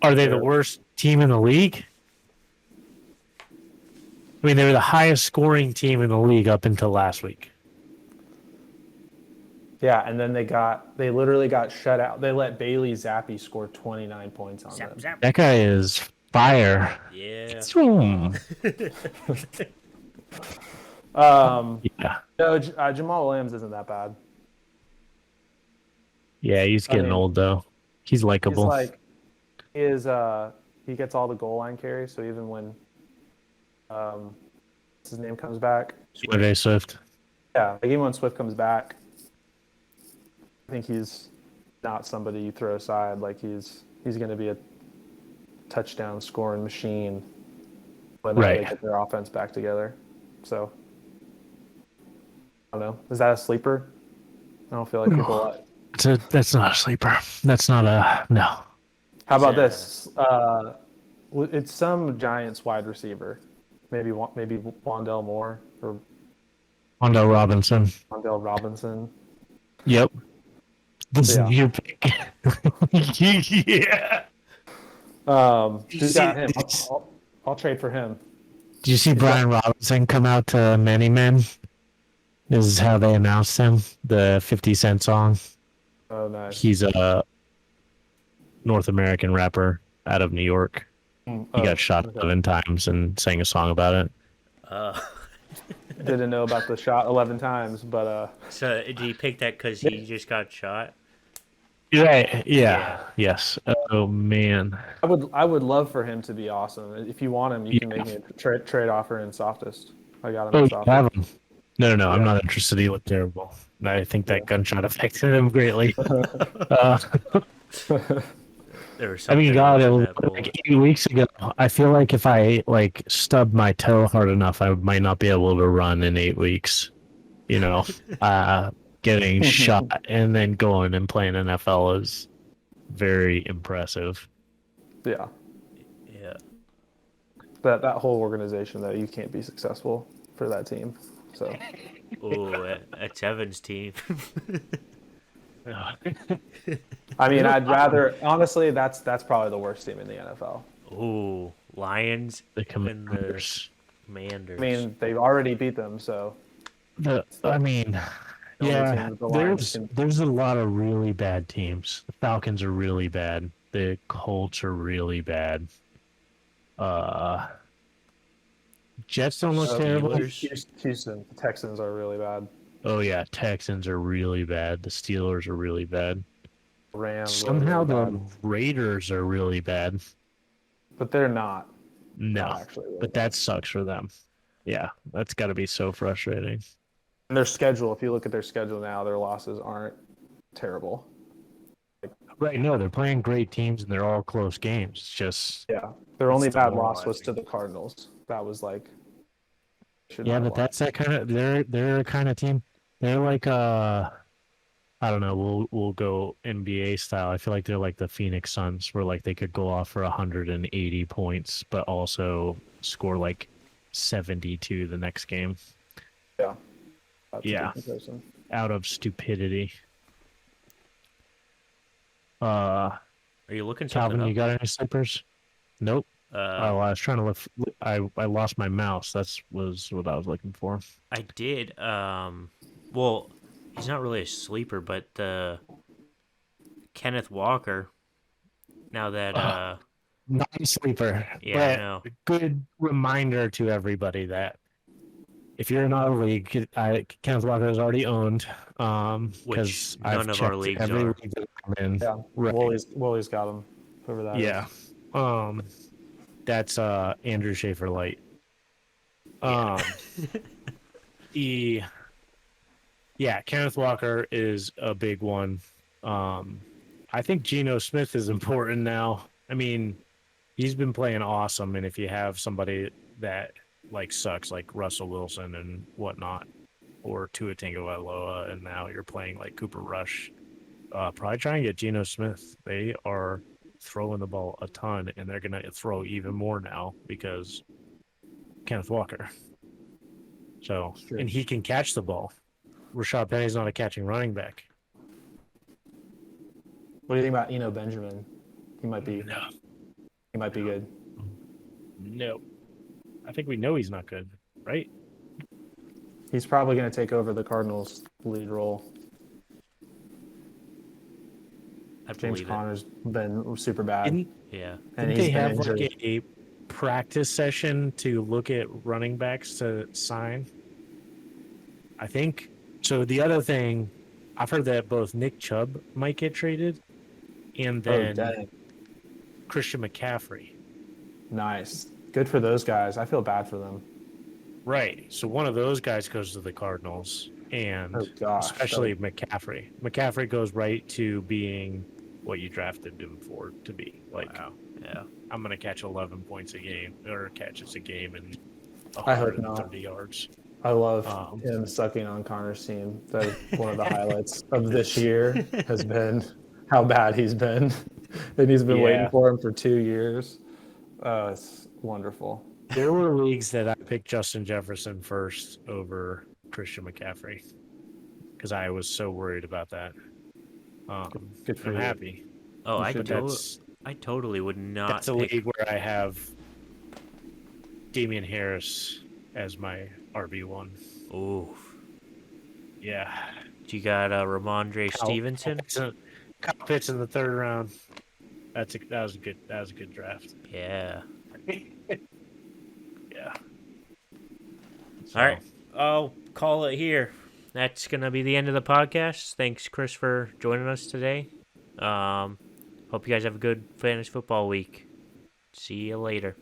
[SPEAKER 4] Are they the
[SPEAKER 2] They're-
[SPEAKER 4] worst team in the league? I mean, they were the highest scoring team in the league up until last week.
[SPEAKER 2] Yeah, and then they literally got shut out. They let Bailey Zappi score 29 points on them.
[SPEAKER 1] Zap, zap.
[SPEAKER 4] That guy is fire.
[SPEAKER 1] Yeah.
[SPEAKER 4] Zoom. Yeah.
[SPEAKER 2] No, Jamal Williams isn't that bad.
[SPEAKER 4] Yeah, he's getting
[SPEAKER 2] mean,
[SPEAKER 4] old though. He's
[SPEAKER 2] He's
[SPEAKER 4] likable.
[SPEAKER 2] like, he gets all the goal line carries. So even when, his name comes back,
[SPEAKER 4] DeAndre Swift.
[SPEAKER 2] yeah, like even when Swift comes back, I think he's not somebody you throw aside. Like he's going to be a touchdown scoring machine when
[SPEAKER 4] Right.
[SPEAKER 2] they get their offense back together. So I don't know. Is that a sleeper? I don't feel like people.
[SPEAKER 4] That's not a sleeper. That's not a no.
[SPEAKER 2] How about
[SPEAKER 1] Yeah.
[SPEAKER 2] this? It's some Giants wide receiver, maybe Wandell Moore or
[SPEAKER 4] Wandale Robinson.
[SPEAKER 2] Wandell Robinson.
[SPEAKER 4] Yep. This
[SPEAKER 2] Yeah.
[SPEAKER 4] is your pick. Yeah.
[SPEAKER 2] Who's got him? I'll trade for him.
[SPEAKER 4] Did you see Brian Robinson come out to Many Men? This is how they announced him. The 50 Cent song.
[SPEAKER 2] Oh, nice.
[SPEAKER 4] He's a North American rapper out of New York. He got shot 11 times and sang a song about it.
[SPEAKER 2] Didn't know about the shot 11 times, but
[SPEAKER 1] So did he pick that because he just got shot?
[SPEAKER 4] Right. Yeah. Yes. Oh man.
[SPEAKER 2] I would love for him to be awesome. If you want him, you can make me a trade offer in softest. I got him
[SPEAKER 4] Oh,
[SPEAKER 2] in
[SPEAKER 4] you
[SPEAKER 2] softest.
[SPEAKER 4] have him. No. I'm
[SPEAKER 2] Yeah.
[SPEAKER 4] not interested. He looked terrible. I think that gunshot affected him greatly. uh,
[SPEAKER 1] There was
[SPEAKER 4] I mean,
[SPEAKER 1] something
[SPEAKER 4] God, it
[SPEAKER 1] wrong
[SPEAKER 4] was
[SPEAKER 1] with that
[SPEAKER 4] like
[SPEAKER 1] bullet.
[SPEAKER 4] 8 weeks ago. I feel like if I like stubbed my toe hard enough, I might not be able to run in 8 weeks. You know, getting shot and then going and playing NFL is very impressive.
[SPEAKER 2] Yeah.
[SPEAKER 1] Yeah.
[SPEAKER 2] That whole organization, though, you can't be successful for that team. So
[SPEAKER 1] Oh, that's Evan's team.
[SPEAKER 2] I mean, I'd rather honestly. That's probably the worst team in the NFL.
[SPEAKER 1] Oh, Lions
[SPEAKER 4] The
[SPEAKER 1] and the
[SPEAKER 4] Commanders.
[SPEAKER 1] Commanders.
[SPEAKER 2] I mean, they've already beat them, so
[SPEAKER 4] I mean,
[SPEAKER 2] only
[SPEAKER 4] yeah,
[SPEAKER 2] team that the Lions
[SPEAKER 4] there's a lot of really bad teams. The Falcons are really bad. The Colts are really bad. Jets don't look terrible.
[SPEAKER 1] Steelers.
[SPEAKER 2] Houston, the Texans are really bad.
[SPEAKER 4] Oh yeah, Texans are really bad. The Steelers are really bad.
[SPEAKER 2] Rams are
[SPEAKER 4] Somehow
[SPEAKER 2] really
[SPEAKER 4] the
[SPEAKER 2] bad.
[SPEAKER 4] Raiders are really bad.
[SPEAKER 2] But they're not.
[SPEAKER 4] No,
[SPEAKER 2] Not actually really
[SPEAKER 4] but
[SPEAKER 2] bad.
[SPEAKER 4] that sucks for them. Yeah, that's got to be so frustrating.
[SPEAKER 2] And their schedule. If you look at their schedule now, their losses aren't terrible.
[SPEAKER 4] Right? No, they're playing great teams and they're all close games. It's just
[SPEAKER 2] Yeah, their only bad loss was
[SPEAKER 1] demoralizing.
[SPEAKER 2] to the Cardinals. That was like. should
[SPEAKER 4] yeah,
[SPEAKER 2] not have
[SPEAKER 4] but that's that kind of they're a kind of team. They're like I don't know. We'll go NBA style. I feel like they're like the Phoenix Suns, where like they could go off for 180 points, but also score like 72 the next game
[SPEAKER 2] That's a good
[SPEAKER 4] Yeah.
[SPEAKER 2] comparison.
[SPEAKER 4] out of stupidity.
[SPEAKER 1] Are you looking something
[SPEAKER 4] Calvin, you
[SPEAKER 1] up?
[SPEAKER 4] got any slippers? Nope. Oh, I was trying to look. I lost my mouse. Was what I was looking for.
[SPEAKER 1] I did. Well, he's not really a sleeper, but Kenneth Walker. Now that
[SPEAKER 4] Not a sleeper.
[SPEAKER 1] Yeah, I
[SPEAKER 4] but
[SPEAKER 1] know.
[SPEAKER 4] Good reminder to everybody that if you're in our league, Kenneth Walker is already owned.
[SPEAKER 1] Which
[SPEAKER 4] Because
[SPEAKER 1] none
[SPEAKER 4] I've
[SPEAKER 1] of our
[SPEAKER 4] checked
[SPEAKER 1] leagues
[SPEAKER 4] every
[SPEAKER 1] are.
[SPEAKER 4] league that I'm in.
[SPEAKER 2] Yeah,
[SPEAKER 4] Right.
[SPEAKER 2] Woolie's got him. Whoever that is.
[SPEAKER 4] Yeah. That's Andrew Schaefer Light. Yeah, Kenneth Walker is a big one. I I think Geno Smith is important now. I mean, he's been playing awesome, and if you have somebody that like sucks, like Russell Wilson and whatnot, or Tua Tagovailoa, and now you're playing like Cooper Rush, probably try and get Geno Smith. They are throwing the ball a ton, and they're gonna throw even more now because Kenneth Walker. So,
[SPEAKER 2] True.
[SPEAKER 4] and he can catch the ball. Rashad Penny's not a catching running back.
[SPEAKER 2] What do you think about Eno Benjamin? He might be good.
[SPEAKER 4] No. I think we know he's not good, right?
[SPEAKER 2] He's probably going to take over the Cardinals' lead role.
[SPEAKER 1] I
[SPEAKER 2] James
[SPEAKER 1] believe
[SPEAKER 2] Conner's been super bad.
[SPEAKER 4] Didn't,
[SPEAKER 1] it. Yeah.
[SPEAKER 2] and
[SPEAKER 4] didn't
[SPEAKER 2] he's
[SPEAKER 4] they
[SPEAKER 2] been
[SPEAKER 4] have like
[SPEAKER 2] injured.
[SPEAKER 4] a practice session to look at running backs to sign? I think. So the other thing, I've heard that both Nick Chubb might get traded and then
[SPEAKER 2] dang.
[SPEAKER 4] Christian McCaffrey.
[SPEAKER 2] Nice. Good for those guys. I feel bad for them.
[SPEAKER 4] Right. So one of those guys goes to the Cardinals, and
[SPEAKER 2] Oh, gosh.
[SPEAKER 4] especially McCaffrey. McCaffrey goes right to being what you drafted him for to be. Like,
[SPEAKER 1] Wow. Yeah.
[SPEAKER 4] I'm going to catch 11 points a game, or catches a game and
[SPEAKER 2] I hope not.
[SPEAKER 4] 130 yards.
[SPEAKER 2] I love
[SPEAKER 4] Um,
[SPEAKER 2] him sucking on Connor's team. That one of the highlights of this year has been how bad he's been. And he's been waiting
[SPEAKER 4] Yeah.
[SPEAKER 2] for him for 2 years. It's wonderful.
[SPEAKER 4] There were leagues that I picked Justin Jefferson first over Christian McCaffrey because I was so worried about that.
[SPEAKER 2] Good for
[SPEAKER 4] I'm
[SPEAKER 2] you.
[SPEAKER 4] happy.
[SPEAKER 1] Oh,
[SPEAKER 2] You should-
[SPEAKER 1] I totally would not
[SPEAKER 4] That's a
[SPEAKER 1] pick.
[SPEAKER 4] league where I have Damian Harris as my RB1.
[SPEAKER 1] Ooh.
[SPEAKER 4] Yeah.
[SPEAKER 1] You got Ramondre Stevenson.
[SPEAKER 4] Kyle Pitts in the third round. That was a good draft.
[SPEAKER 1] Yeah.
[SPEAKER 4] Yeah.
[SPEAKER 1] All right. I'll call it here. That's going to be the end of the podcast. Thanks, Chris, for joining us today. Hope you guys have a good fantasy football week. See you later.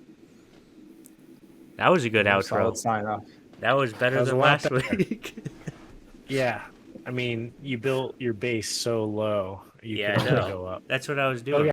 [SPEAKER 1] That was a good outro.
[SPEAKER 2] Solid sign off.
[SPEAKER 1] That was better
[SPEAKER 4] That was
[SPEAKER 1] than
[SPEAKER 4] a lot
[SPEAKER 1] last
[SPEAKER 4] better.
[SPEAKER 1] week.
[SPEAKER 4] Yeah. I mean, you built your base so low. You
[SPEAKER 1] Yeah,
[SPEAKER 4] can
[SPEAKER 1] I
[SPEAKER 4] only
[SPEAKER 1] know.
[SPEAKER 4] go up.
[SPEAKER 1] That's what I was doing.